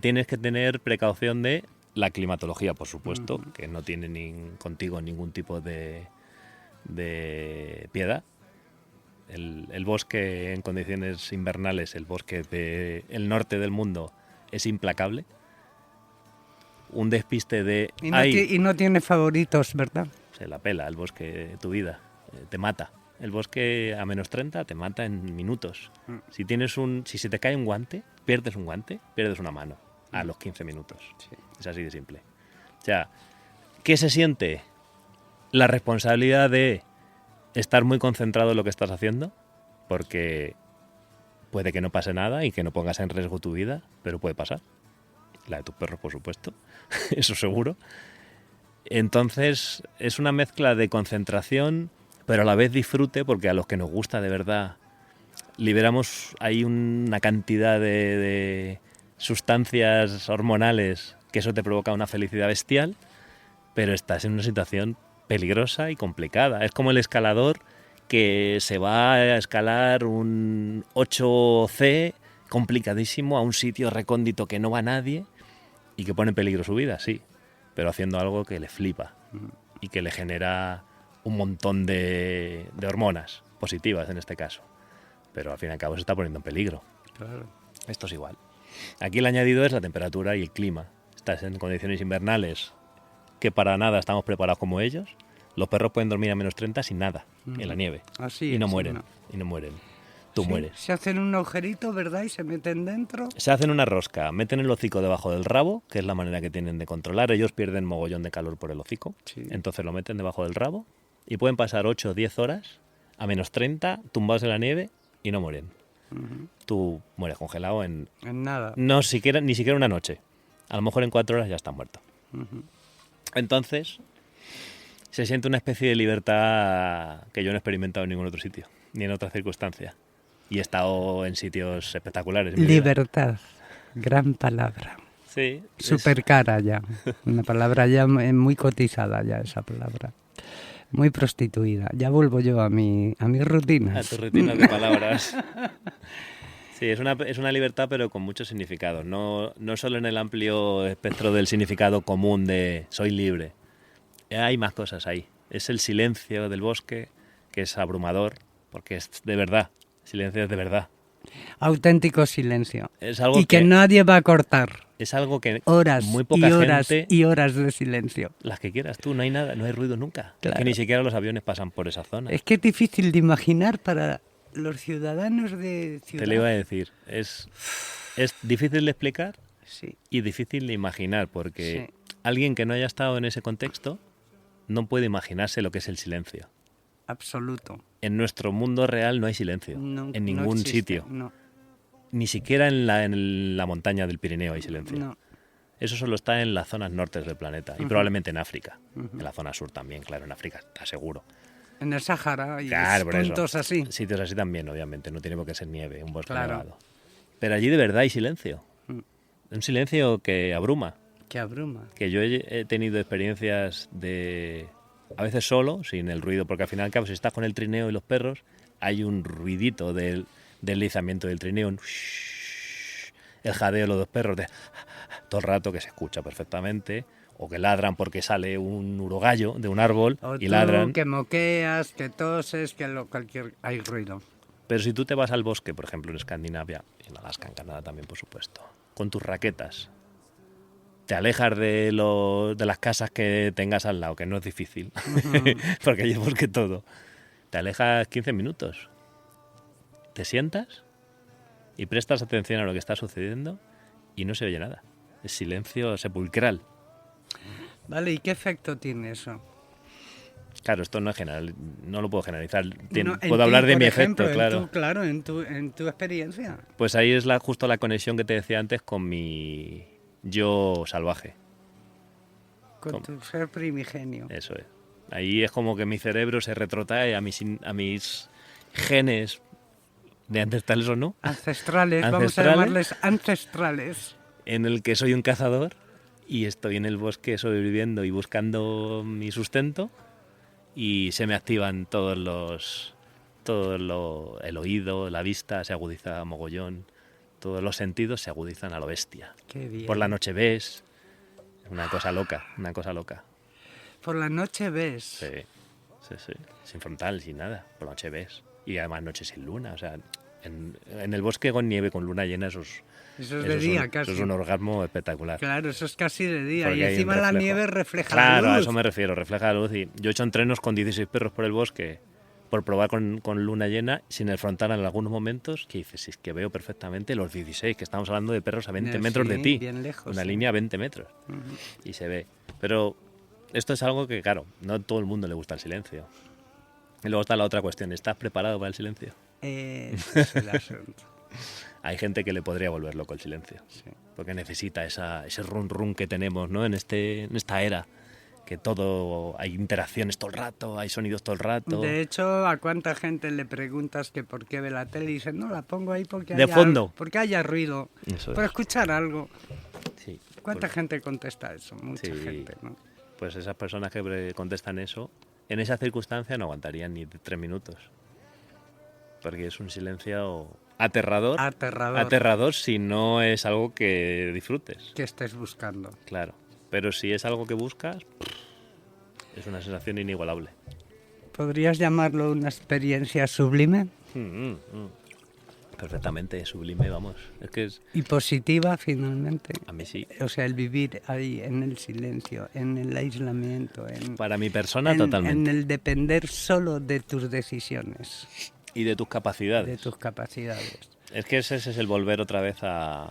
Tienes que tener precaución de la climatología, por supuesto, que no tiene contigo ningún tipo de piedad. El bosque en condiciones invernales, el bosque del norte del mundo, es implacable. un despiste de... Y no tiene favoritos, ¿verdad? Se la pela el bosque de tu vida, te mata. El bosque a menos 30 te mata en minutos. Si se te cae un guante, pierdes una mano a los 15 minutos. Sí. Es así de simple. O sea, ¿qué se siente? La responsabilidad de estar muy concentrado en lo que estás haciendo, porque puede que no pase nada y que no pongas en riesgo tu vida, pero puede pasar. La de tus perros, por supuesto, eso seguro. Entonces, es una mezcla de concentración, pero a la vez disfrute, porque a los que nos gusta de verdad, liberamos ahí una cantidad de sustancias hormonales que eso te provoca una felicidad bestial, pero estás en una situación peligrosa y complicada. Es como el escalador que se va a escalar un 8C complicadísimo a un sitio recóndito que no va nadie y que pone en peligro su vida, sí, pero haciendo algo que le flipa y que le genera un montón de hormonas positivas en este caso, pero al fin y al cabo se está poniendo en peligro. Claro. Esto es igual. Aquí el añadido es la temperatura y el clima. Estás en condiciones invernales que para nada estamos preparados como ellos. Los perros pueden dormir a menos 30 sin nada, en la nieve, Así y no es, mueren, no. y no mueren. Tú mueres. Se hacen un agujerito, ¿verdad? Y se meten dentro. Se hacen una rosca, meten el hocico debajo del rabo, que es la manera que tienen de controlar. Ellos pierden mogollón de calor por el hocico, Sí. entonces lo meten debajo del rabo y pueden pasar 8 o 10 horas a menos 30 tumbados en la nieve y no mueren. Tú mueres congelado en En nada. ni siquiera una noche. A lo mejor en 4 horas ya estás muerto. Entonces, se siente una especie de libertad que yo no he experimentado en ningún otro sitio, ni en otra circunstancia. Y he estado en sitios espectaculares. en mi vida. Libertad. Gran palabra. Sí. Súper cara ya. Una palabra ya muy cotizada ya esa palabra. Muy prostituida. Ya vuelvo yo a mis rutinas. A tus rutinas de palabras. Sí, es una libertad, pero con muchos significados. No solo en el amplio espectro del significado común de soy libre. Hay más cosas ahí. Es el silencio del bosque, que es abrumador, porque es de verdad. Silencio es de verdad. Auténtico silencio. Es algo Y que nadie va a cortar. Es algo que Horas muy poca y horas gente... y horas de silencio. Las que quieras tú, no hay nada, no hay ruido nunca. Claro. Que ni siquiera los aviones pasan por esa zona. Es que es difícil de imaginar para los ciudadanos de ciudad. Te lo iba a decir. Es difícil de explicar Sí, y difícil de imaginar, porque Sí. alguien que no haya estado en ese contexto no puede imaginarse lo que es el silencio. absoluto. En nuestro mundo real no hay silencio, No, en no ningún existe, sitio. No, Ni siquiera en la montaña del Pirineo hay silencio. no. Eso solo está en las zonas nortes del planeta y probablemente en África. En la zona sur también, claro, en África está seguro. En el Sáhara y Claro, por eso. puntos así. Sitios así también, obviamente, no tiene por qué ser nieve, un bosque Claro. nevado. Pero allí de verdad hay silencio. Un silencio que abruma. Que abruma. Que yo he tenido experiencias de... A veces solo, sin el ruido, porque al final, al cabo, si estás con el trineo y los perros, hay un ruidito del deslizamiento del trineo, el jadeo de los dos perros, todo el rato que se escucha perfectamente, o que ladran porque sale un urogallo de un árbol O y tú ladran. que moqueas, que toses, hay ruido. Pero si tú te vas al bosque, por ejemplo, en Escandinavia, en Alaska, en Canadá también, por supuesto, con tus raquetas, te alejas de las casas que tengas al lado, que no es difícil, porque hay bosque todo. Te alejas 15 minutos, te sientas y prestas atención a lo que está sucediendo y no se oye nada. Es silencio sepulcral. Vale, ¿y qué efecto tiene eso? Claro, esto no es general, no lo puedo generalizar. No, en Puedo ti, hablar de por mi ejemplo, efecto, claro. En tu experiencia. Pues ahí es justo la conexión que te decía antes con mi yo salvaje. Con tu ser primigenio. Eso es. Ahí es como que mi cerebro se retrotrae a mis genes neandertales o no, Ancestrales, vamos a ¿Ancestrales? llamarles ancestrales. en el que soy un cazador y estoy en el bosque sobreviviendo y buscando mi sustento y se me activan el oído, la vista se agudiza a mogollón, todos los sentidos se agudizan a lo bestia. Qué bien. Por la noche ves, una cosa loca, una cosa loca. Por la noche ves. Sí, sí, sí. Sin frontal, sin nada. Por la noche ves. Y además noche sin luna, o sea, En el bosque con nieve, con luna llena, eso es de día, casi. Eso es un orgasmo espectacular. Claro, eso es casi de día. Porque Y encima la nieve refleja la luz. Claro, a eso me refiero, refleja la luz. Y yo he hecho entrenos con 16 perros por el bosque por probar con luna llena, sin el frontal en algunos momentos, que dices, es que veo perfectamente los 16, que estamos hablando de perros a 20 metros de ti. Bien lejos. Una línea a 20 metros. Y se ve. Pero esto es algo que, claro, no a todo el mundo le gusta el silencio. Y luego está la otra cuestión, ¿estás preparado para el silencio? Ese es el asunto. Hay gente que le podría volver loco el silencio, Sí. porque necesita ese run que tenemos, ¿no? En esta era, que todo, hay interacciones todo el rato, hay sonidos todo el rato. De hecho, ¿a cuánta gente le preguntas que por qué ve la tele y dicen, no, la pongo ahí porque de fondo, porque haya ruido, eso por es. escuchar algo? Sí, ¿Cuánta pues, gente contesta eso? Mucha sí. gente, ¿no? Pues esas personas que contestan eso, en esa circunstancia no aguantarían ni 3 minutos, porque es un silencio aterrador si no es algo que disfrutes. Que estés buscando. Claro, pero si es algo que buscas, es una sensación inigualable. ¿Podrías llamarlo una experiencia sublime? Perfectamente sublime, vamos. Es que Y positiva, finalmente. a mí sí. O sea, el vivir ahí en el silencio, en el aislamiento, Para mi persona, en totalmente. el depender solo de tus decisiones, Y de tus capacidades. de tus capacidades. Es que ese es el volver otra vez a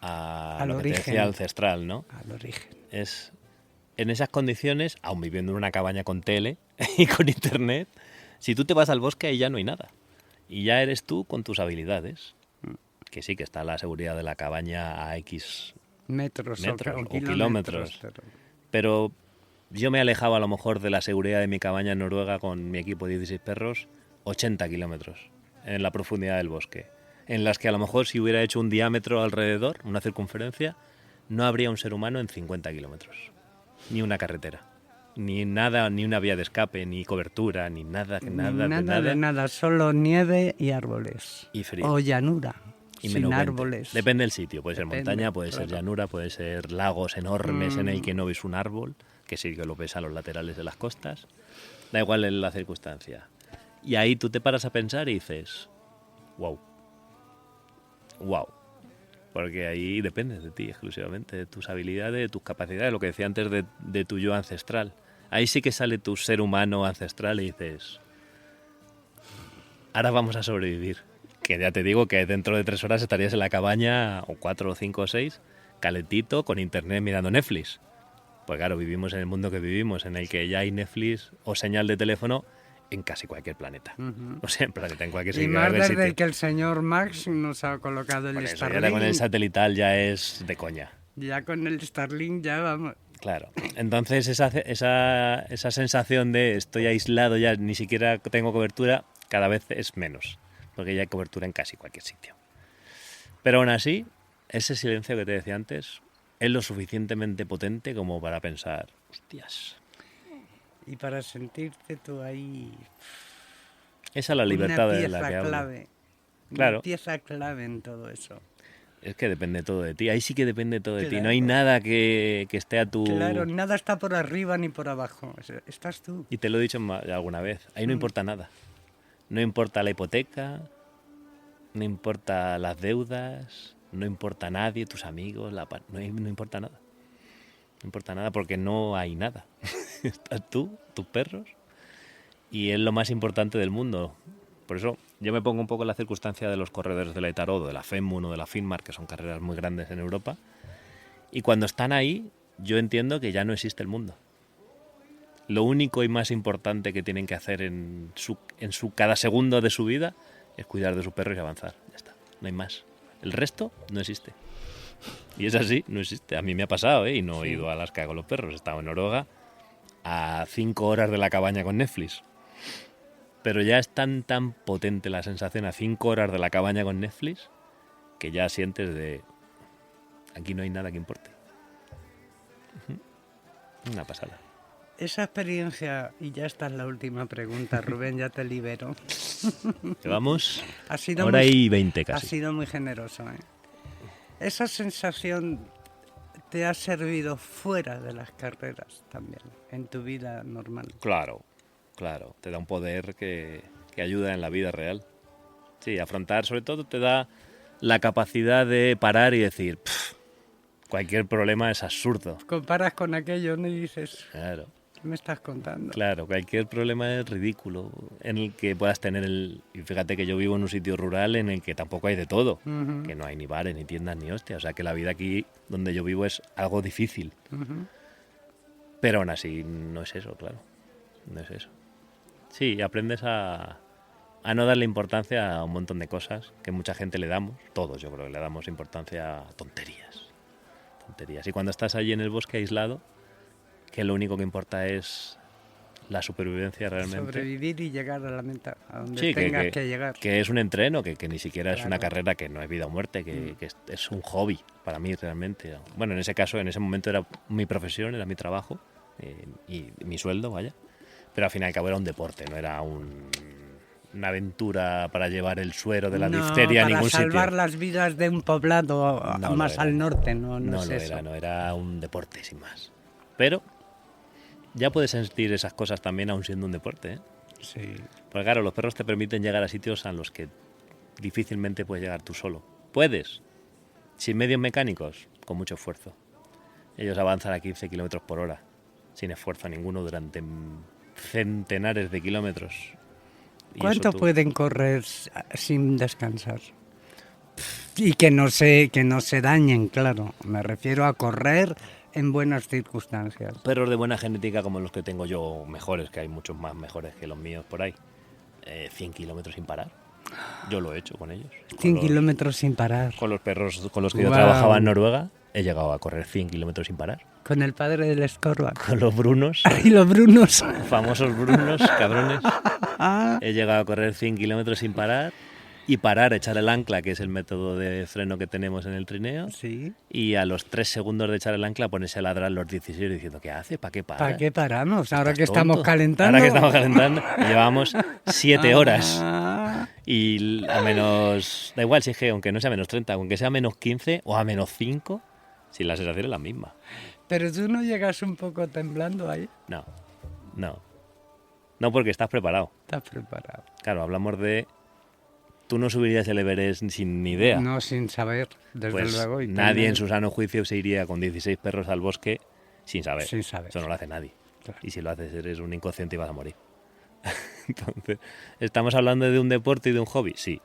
Al lo que te origen. decía ancestral, ¿no? Al origen. Es en esas condiciones, aún viviendo en una cabaña con tele y con internet, si tú te vas al bosque ahí ya no hay nada. Y ya eres tú con tus habilidades. Que sí, que está la seguridad de la cabaña a X Metros o kilómetros. kilómetros. Pero yo me alejaba a lo mejor de la seguridad de mi cabaña en Noruega con mi equipo de 16 perros 80 kilómetros en la profundidad del bosque, en las que a lo mejor si hubiera hecho un diámetro alrededor, una circunferencia, no habría un ser humano en 50 kilómetros, ni una carretera, ni nada, ni una vía de escape, ni cobertura, ni nada, de nada, solo nieve y árboles. Y frío. O llanura, Y sin menos 20. árboles. Depende del sitio, puede ser Depende, montaña, puede claro. ser llanura, puede ser lagos enormes en el que no ves un árbol, que sí que lo ves a los laterales de las costas. Da igual en la circunstancia. Y ahí tú te paras a pensar y dices, wow. Porque ahí depende de ti exclusivamente, de tus habilidades, de tus capacidades, lo que decía antes de tu yo ancestral. Ahí sí que sale tu ser humano ancestral y dices, ahora vamos a sobrevivir. Que ya te digo que dentro de 3 horas estarías en la cabaña, o 4, o 5, o 6, calentito, con internet mirando Netflix. Pues claro, vivimos en el mundo que vivimos, en el que ya hay Netflix o señal de teléfono en casi cualquier planeta. O sea, en cualquier Y sitio. más desde sitio. que el señor Max nos ha colocado el Por eso, Starlink. ya con el satelital ya es de coña. Ya con el Starlink ya vamos. Claro. Entonces esa sensación de estoy aislado, ya ni siquiera tengo cobertura, cada vez es menos. Porque ya hay cobertura en casi cualquier sitio. Pero aún así, ese silencio que te decía antes es lo suficientemente potente como para pensar, hostias. Y para sentirte tú ahí... Esa es la libertad una de la que pieza hablo. clave. Claro. Una pieza clave en todo eso. Es que depende todo de ti. Ahí sí que depende todo de ti. Claro. No hay nada que esté a tu... Claro, nada está por arriba ni por abajo. O sea, estás tú. Y te lo he dicho alguna vez. Ahí no importa nada. No importa la hipoteca, no importa las deudas, no importa nadie, tus amigos, no importa nada. No importa nada porque no hay nada. Estás tú, tus perros, y es lo más importante del mundo. Por eso yo me pongo un poco en la circunstancia de los corredores de la Itarod, de la FEMUN o de la Finmar, que son carreras muy grandes en Europa. Y cuando están ahí, yo entiendo que ya no existe el mundo. Lo único y más importante que tienen que hacer en su cada segundo de su vida es cuidar de sus perros y avanzar. Ya está, no hay más. El resto no existe. Y es así, no existe. A mí me ha pasado, y no he ido a Alaska con los perros. He estado en Noruega a 5 horas de la cabaña con Netflix. Pero ya es tan potente la sensación a 5 horas de la cabaña con Netflix que ya sientes de... Aquí no hay nada que importe. Una pasada. Esa experiencia, y ya esta es la última pregunta, Rubén, ya te libero. Llevamos Ha sido hora muy, y 20 ha casi. sido muy generoso. Esa sensación te ha servido fuera de las carreras también, en tu vida normal. Claro. Te da un poder que ayuda en la vida real. Sí, afrontar sobre todo te da la capacidad de parar y decir, cualquier problema es absurdo. Comparas con aquello, ¿no? Y dices, Claro, ¿qué me estás contando? claro, cualquier problema es ridículo en el que puedas tener el... Y fíjate que yo vivo en un sitio rural en el que tampoco hay de todo, Ujú, que no hay ni bares, ni tiendas, ni hostia. O sea que la vida aquí donde yo vivo es algo difícil. ujú. Pero aún así no es eso, claro. No es eso. Sí, aprendes a no darle importancia a un montón de cosas que mucha gente le damos. Todos yo creo que le damos importancia a tonterías. Tonterías. Y cuando estás allí en el bosque aislado, que lo único que importa es la supervivencia realmente. Sobrevivir y llegar a la meta, a donde Sí, tengas que llegar. que es un entreno, que ni siquiera es una Claro. carrera, que no es vida o muerte, que es un hobby para mí realmente. Bueno, en ese caso, en ese momento era mi profesión, era mi trabajo y mi sueldo, vaya. Pero al fin y al cabo era un deporte, no era una aventura para llevar el suero de la No, difteria a para ningún salvar sitio. las vidas de un poblado No lo más era. al norte, no No es lo eso. era, no era un deporte sin más. Pero ya puedes sentir esas cosas también aún siendo un deporte, ¿eh? Sí. Porque claro, los perros te permiten llegar a sitios a los que difícilmente puedes llegar tú solo. Puedes, sin medios mecánicos, con mucho esfuerzo. Ellos avanzan a 15 kilómetros por hora, sin esfuerzo ninguno, durante centenares de kilómetros. Y ¿Cuánto eso tú- pueden correr sin descansar? Y que no se dañen, claro. Me refiero a correr en buenas circunstancias. Perros de buena genética como los que tengo yo, mejores, que hay muchos más mejores que los míos por ahí. 100 kilómetros sin parar. Yo lo he hecho con ellos. 100 kilómetros sin parar. Con los perros con los que yo Guau. trabajaba en Noruega, he llegado a correr 100 kilómetros sin parar. Con el padre del Scorban. Con los brunos, Y los brunos. famosos brunos, cabrones, he llegado a correr 100 kilómetros sin parar y parar, echar el ancla, que es el método de freno que tenemos en el trineo, Sí. y a los 3 segundos de echar el ancla ponerse a ladrar los 16 diciendo, ¿qué hace? ¿Para qué para? ¿Para qué paramos? Ahora ¿Estás que estamos tonto? calentando. Ahora que estamos calentando, llevamos 7 horas. Ah, Y a menos, da igual si es que aunque no sea menos 30, aunque sea menos 15 o a menos 5, si la sensación es la misma. pero tú no llegas un poco temblando ahí. No, no. No porque estás preparado. Estás preparado. Claro, hablamos de... Tú no subirías el Everest sin ni idea. No sin saber, desde Pues luego. Y nadie tener- en su sano juicio se iría con 16 perros al bosque sin saber. Sin saber. Eso no lo hace nadie. Claro. Y si lo haces eres un inconsciente y vas a morir. Entonces, ¿estamos hablando de un deporte y de un hobby? Sí,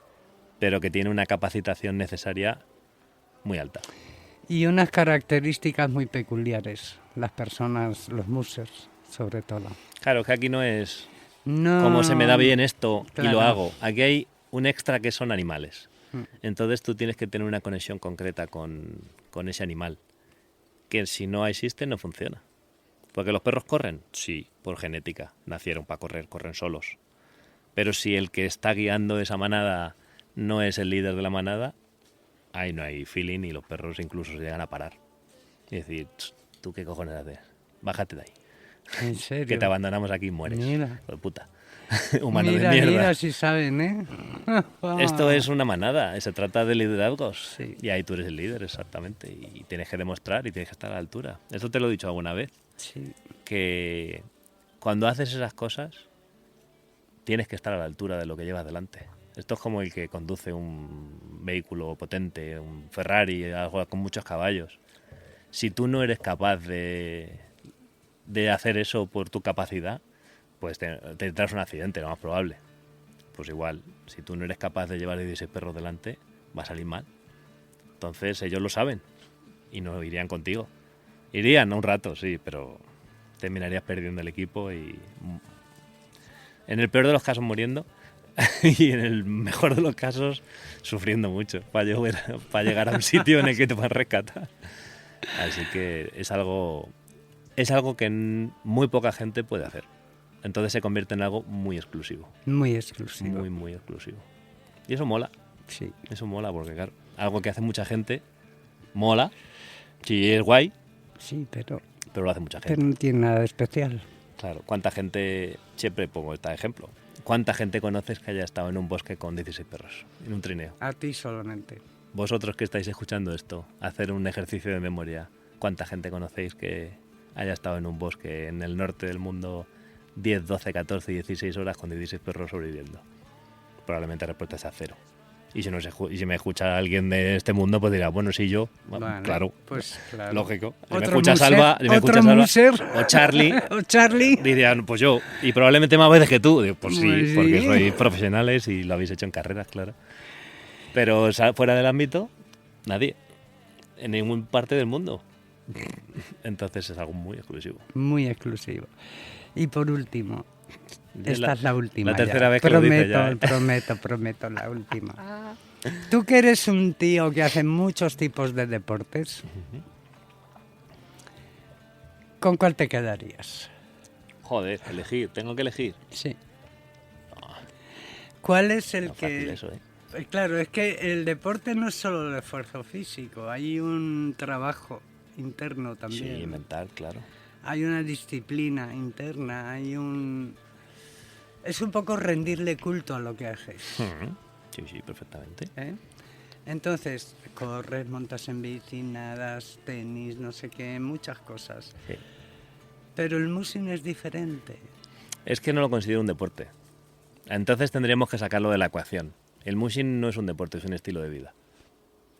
pero que tiene una capacitación necesaria muy alta. Y unas características muy peculiares, las personas, los musers, sobre todo. Claro, que aquí no es No, como se me da bien esto y lo claro. hago. Aquí hay un extra que son animales. Mm. Entonces tú tienes que tener una conexión concreta con ese animal, que si no existe no funciona. Porque los perros corren, sí, por genética, nacieron para correr, corren solos. Pero si el que está guiando esa manada no es el líder de la manada, ahí no hay feeling y los perros incluso se llegan a parar. Y decir, ¿tú qué cojones haces? Bájate de ahí, En serio. que te abandonamos aquí y mueres. Mira. Hijo de puta. Humano mira, de mierda. Mira si saben, ¿eh? Esto es una manada, se trata de liderazgos. Sí. Y ahí tú eres el líder, exactamente. Y tienes que demostrar y tienes que estar a la altura. Esto te lo he dicho alguna vez, Sí. que cuando haces esas cosas tienes que estar a la altura de lo que llevas delante. Esto es como el que conduce un vehículo potente, un Ferrari, algo con muchos caballos. Si tú no eres capaz de hacer eso por tu capacidad, pues te tendrás un accidente, lo más probable. Pues igual, si tú no eres capaz de llevar 16 perros delante, va a salir mal. Entonces ellos lo saben y no irían contigo. Irían un rato, sí, pero terminarías perdiendo el equipo y en el peor de los casos muriendo y en el mejor de los casos sufriendo mucho para llegar a un sitio en el que te puedan rescatar. Así que es algo que muy poca gente puede hacer. Entonces se convierte en algo muy exclusivo. Muy exclusivo. Muy, muy exclusivo. Y eso mola. Sí. Eso mola porque, claro, algo que hace mucha gente mola. Sí, es guay, Sí, pero pero lo hace mucha gente. no tiene nada de especial. Claro, ¿cuánta gente, siempre pongo este ejemplo, cuánta gente conoces que haya estado en un bosque con 16 perros, en un trineo? A ti solamente. Vosotros que estáis escuchando esto, hacer un ejercicio de memoria, ¿cuánta gente conocéis que haya estado en un bosque en el norte del mundo 10, 12, 14, 16 horas con 16 perros sobreviviendo? probablemente la respuesta sea 0. Y si me escucha alguien de este mundo, pues dirá, bueno, sí, yo, Bueno, claro, pues claro. lógico. Si me Otro escucha muser, Salva, otro muser. o Charlie, O Charlie. dirían, pues yo, y probablemente más veces que tú. Digo, pues sí, Pues sí. porque sois profesionales y lo habéis hecho en carreras, claro. Pero fuera del ámbito, nadie, en ninguna parte del mundo. Entonces es algo muy exclusivo. Muy exclusivo. Y por último, Es esta es la última. la tercera ya. vez que lo dices ya, ¿eh? Prometo, la última. Tú que eres un tío que hace muchos tipos de deportes, ¿con cuál te quedarías? Joder, tengo que elegir. Sí. ¿Cuál es el No que...? fácil eso, ¿eh? Claro, es que el deporte no es solo el esfuerzo físico, hay un trabajo interno también. Sí, mental, claro. Hay una disciplina interna, es un poco rendirle culto a lo que haces. Sí, perfectamente. ¿Eh? Entonces, corres, montas en bici, nadas, tenis, no sé qué, muchas cosas. Sí. Pero el mushing es diferente. Es que no lo considero un deporte. Entonces tendríamos que sacarlo de la ecuación. El mushing no es un deporte, es un estilo de vida.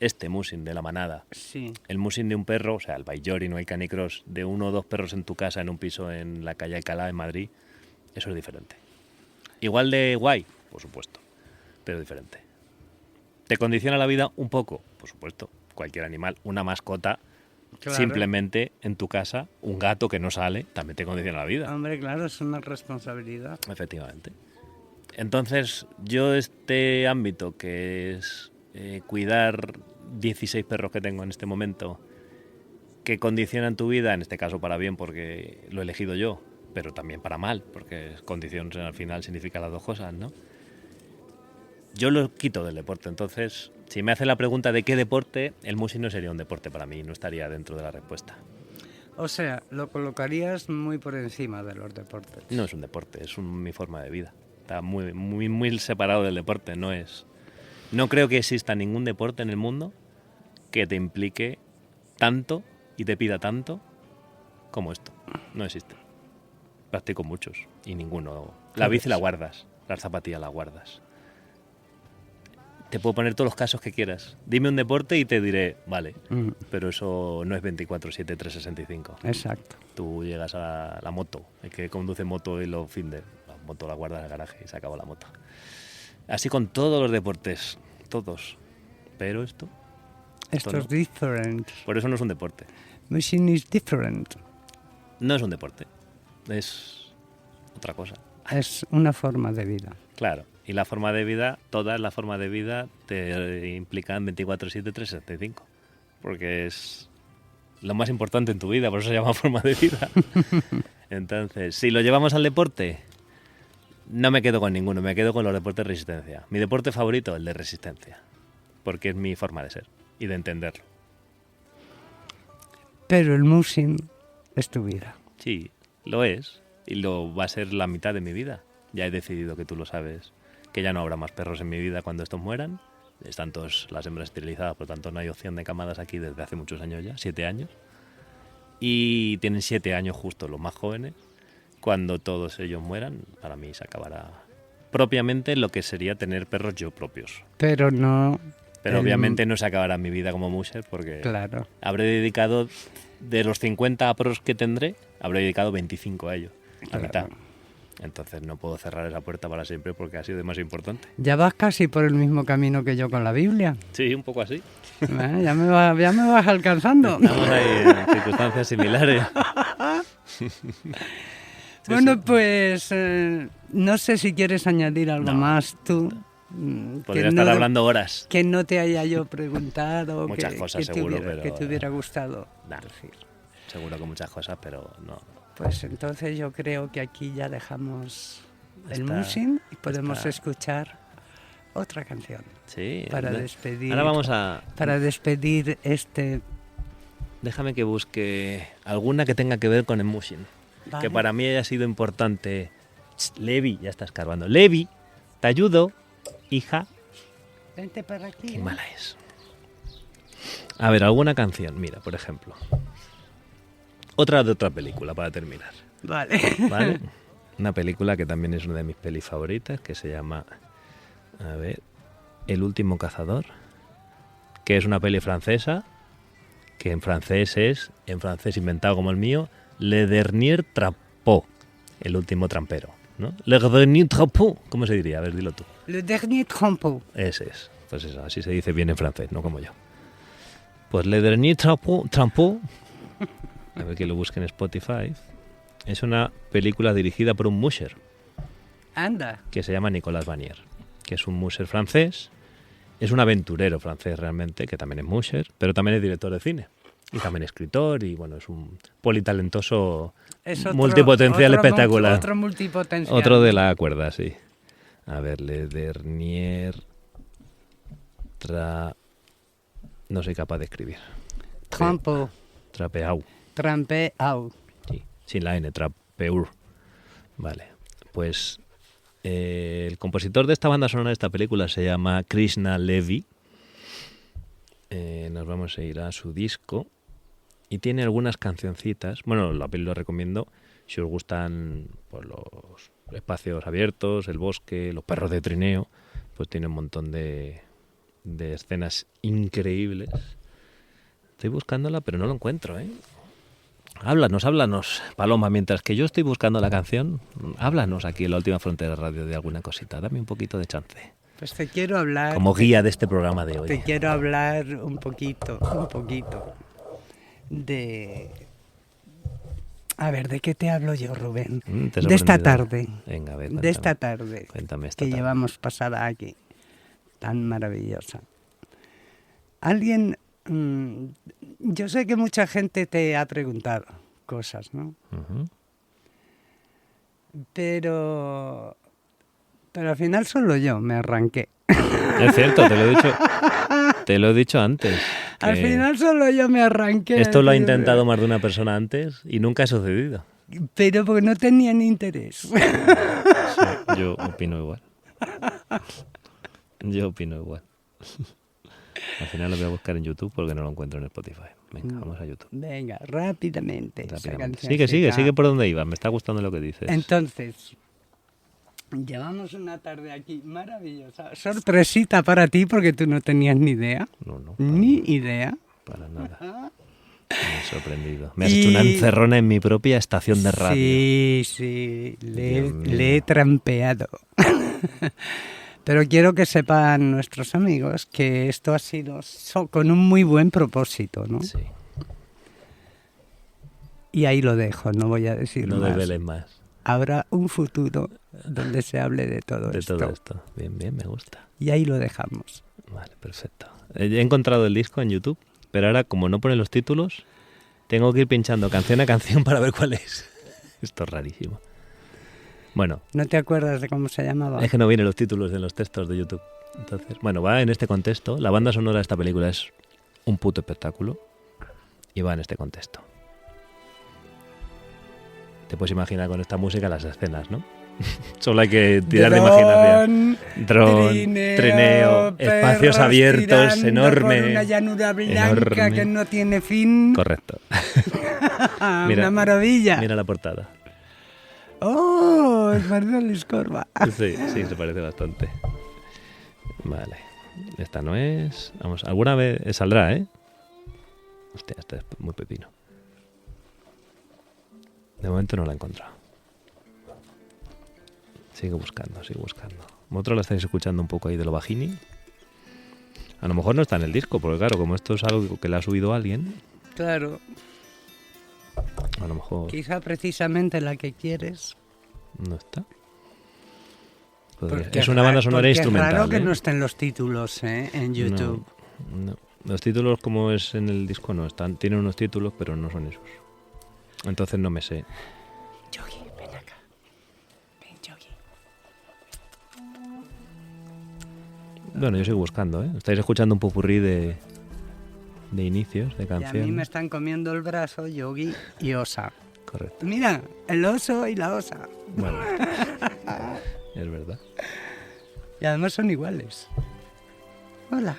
Este mushing de la manada, Sí. el mushing de un perro, o sea, el bailoring o el canicross, de 1 o 2 perros en tu casa, en un piso en la calle Alcalá, en Madrid, eso es diferente. Igual de guay, por supuesto, pero diferente. ¿Te condiciona la vida un poco? Por supuesto. Cualquier animal, una mascota, Claro. simplemente en tu casa, un gato que no sale, también te condiciona la vida. Hombre, claro, es una responsabilidad. Efectivamente. Entonces, yo este ámbito que es cuidar 16 perros que tengo en este momento, que condicionan tu vida, en este caso para bien porque lo he elegido yo, pero también para mal, porque condición al final significa las dos cosas, ¿no? Yo lo quito del deporte, entonces, si me hace la pregunta de qué deporte, el mushing no sería un deporte para mí, no estaría dentro de la respuesta. O sea, lo colocarías muy por encima de los deportes. No es un deporte, es mi forma de vida. Está muy separado del deporte, no es... No creo que exista ningún deporte en el mundo que te implique tanto y te pida tanto como esto. No existe. Practico muchos y ninguno. La bici la guardas, las zapatillas las guardas. Te puedo poner todos los casos que quieras. Dime un deporte y te diré, vale, pero eso no es 24/7, 365. Exacto. Tú llegas a la moto, el que conduce moto y lo finde, la moto la guarda en el garaje y se acabó la moto. Así con todos los deportes, todos. Pero esto Esto no. es different. Por eso no es un deporte. Mushing is different. No es un deporte, es otra cosa. Es una forma de vida. Claro, y la forma de vida, todas las formas de vida te implican 24/7, 365. Porque es lo más importante en tu vida, por eso se llama forma de vida. Entonces, si lo llevamos al deporte, no me quedo con ninguno, me quedo con los deportes de resistencia. Mi deporte favorito, el de resistencia, porque es mi forma de ser y de entenderlo. Pero el mushing es tu vida. Sí, lo es, y lo va a ser la mitad de mi vida. Ya he decidido, que tú lo sabes, que ya no habrá más perros en mi vida cuando estos mueran. Están todas las hembras esterilizadas, por lo tanto no hay opción de camadas aquí desde hace muchos años ya, 7 años. Y tienen 7 años justo los más jóvenes. Cuando todos ellos mueran, para mí se acabará propiamente lo que sería tener perros yo propios. Pero no... Pero obviamente no se acabará mi vida como musher, porque Claro. habré dedicado, de los 50 perros que tendré, habré dedicado 25 a ellos, la Claro. mitad. Entonces no puedo cerrar esa puerta para siempre porque ha sido demasiado importante. Ya vas casi por el mismo camino que yo con la Biblia. Sí, un poco así. Ya me vas alcanzando. Estamos ahí en circunstancias similares. Bueno, pues no sé si quieres añadir algo No. más tú. Podría estar hablando horas. Que no te haya yo preguntado. Muchas cosas, que seguro, que te hubiera gustado Nah. decir. Seguro que muchas cosas, pero no. Pues entonces yo creo que aquí ya dejamos el Está- mushing y podemos está- escuchar otra canción Sí. para despedir. Ahora vamos a... Para despedir este. Déjame que busque alguna que tenga que ver con el mushing. Vale. Que para mí haya sido importante. Levi, ya está escarbando. Levi, te ayudo, hija. Vente para aquí. Qué mala es. A ver, alguna canción. Mira, por ejemplo. Otra de otra película para terminar. Vale. ¿Vale? Una película que también es una de mis pelis favoritas, que se llama A ver, El último cazador, que es una peli francesa, que en francés inventado como el mío, Le Dernier Trapeau, el último trampero, ¿no? Le Dernier Trapeau, ¿cómo se diría? A ver, dilo tú. Le dernier trapeau. Ese es, pues eso, así se dice bien en francés, no como yo. Pues Le Dernier Trapeau, a ver que lo busque en Spotify, es una película dirigida por un musher, Anda. que se llama Nicolas Vanier, que es un musher francés, es un aventurero francés realmente, que también es musher, pero también es director de cine, y también escritor, y bueno, es un politalentoso, Es otro, multipotencial espectacular. Otro multipotencial. Otro de la cuerda, sí. A ver, Le Dernier no soy capaz de escribir. Trapeau. Trapeau. Trapeau. Sí, sin la N, Trapeur. Vale, pues el compositor de esta banda sonora de esta película se llama Krishna Levy. Nos vamos a ir a su disco y tiene algunas cancioncitas. Bueno, la peli lo recomiendo si os gustan pues, los espacios abiertos, el bosque, los perros de trineo, pues tiene un montón de escenas increíbles. Estoy buscándola, pero no lo encuentro, ¿eh? Háblanos, Paloma, mientras que yo estoy buscando la canción, háblanos aquí en La Última Frontera Radio de alguna cosita, dame un poquito de chance. Pues te quiero hablar... Como guía de este programa de hoy. Te quiero hablar un poquito de... A ver, ¿de qué te hablo yo, Rubén? De esta tarde. Venga, a ver, de esta tarde. Cuéntame esta que tarde. llevamos pasada aquí. Tan maravillosa. Alguien... yo sé que mucha gente te ha preguntado cosas, ¿no? Uh-huh. Pero al final solo yo me arranqué. Es cierto, te lo he dicho antes. Al final solo yo me arranqué. Esto lo ha intentado más de una persona antes y nunca ha sucedido. Pero porque no tenían interés. Sí, yo opino igual. Al final lo voy a buscar en YouTube porque no lo encuentro en Spotify. Venga, vamos a YouTube. Venga, rápidamente. Sigue por donde iba. Me está gustando lo que dices. Entonces, llevamos una tarde aquí maravillosa. Sorpresita para ti porque tú no tenías ni idea. No. Ni idea. Para nada. Me he sorprendido. Me has hecho una encerrona en mi propia estación de radio. Sí. Le he trampeado. Pero quiero que sepan nuestros amigos que esto ha sido con un muy buen propósito, ¿no? Sí. Y ahí lo dejo, no voy a decir más. No desveles más. Habrá un futuro donde se hable de todo esto. De todo esto. Bien, me gusta. Y ahí lo dejamos. Vale, perfecto. He encontrado el disco en YouTube, pero ahora como no pone los títulos, tengo que ir pinchando canción a canción para ver cuál es. Esto es rarísimo. Bueno. ¿No te acuerdas de cómo se llamaba? Es que no vienen los títulos en los textos de YouTube. Entonces, bueno, va en este contexto. La banda sonora de esta película es un puto espectáculo y va en este contexto. Te puedes imaginar con esta música las escenas, ¿no? Solo hay que tirar de imaginación. Dron, trineo, espacios abiertos, enorme. Por una llanura blanca que no tiene fin. Correcto. Una maravilla. Mira la portada. ¡Oh! Es María Liscorba. Sí, se parece bastante. Vale. Esta no es... Vamos, alguna vez saldrá, ¿eh? Hostia, esta es muy pepino. De momento no la he encontrado. Sigo buscando. Vosotros la estáis escuchando un poco ahí de lo bajini. A lo mejor no está en el disco, porque claro, como esto es algo que le ha subido alguien... Claro. A lo mejor... Quizá precisamente la que quieres. No está. Es una banda sonora instrumental. Es raro que no estén los títulos en YouTube. No. Los títulos, como es en el disco, no están. Tienen unos títulos, pero no son esos. Entonces no me sé. Yogi, ven acá. Ven, Yogi. Bueno, yo sigo buscando, ¿eh? Estáis escuchando un popurrí de inicios, de canciones. Y a mí me están comiendo el brazo Yogi y Osa. Correcto. Mira, el oso y la osa. Bueno, es verdad. Y además son iguales. Hola.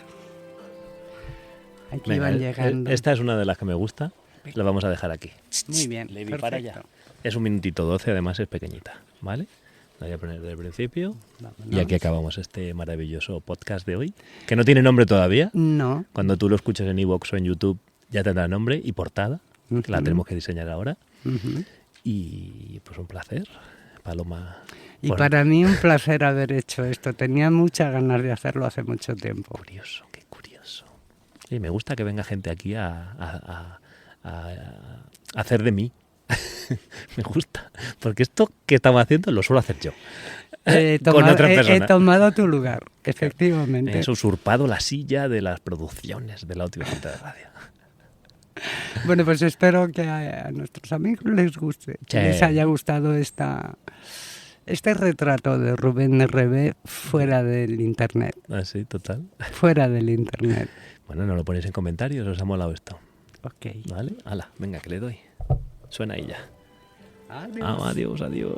Aquí Venga, van llegando. Esta es una de las que me gusta. La vamos a dejar aquí. Muy bien, Levi, perfecto. para allá. Es 1 minutito 12, además es pequeñita, ¿vale? La voy a poner del principio. Vámonos. Y aquí acabamos este maravilloso podcast de hoy, que no tiene nombre todavía. No. Cuando tú lo escuches en iVoox o en YouTube ya tendrá nombre y portada, que la Ujú. tenemos que diseñar ahora. Ujú. Y pues un placer, Paloma. Y Por- para mí un placer haber hecho esto. Tenía muchas ganas de hacerlo hace mucho tiempo. Curioso, qué curioso. Y me gusta que venga gente aquí a hacer de mí. Me gusta. Porque esto que estamos haciendo lo suelo hacer yo. Con otras He personas. tomado tu lugar, efectivamente. He usurpado la silla de las producciones de la última gente de radio. Bueno, pues espero que a nuestros amigos les guste. Sí. Que les haya gustado este retrato de Rubén RB fuera del internet. Así, total. Fuera del internet. Bueno, no lo ponéis en comentarios, os ha molado esto. Ok. ¿Vale? Hala, venga, que le doy. Suena ahí ya. Adiós. Adiós, adiós.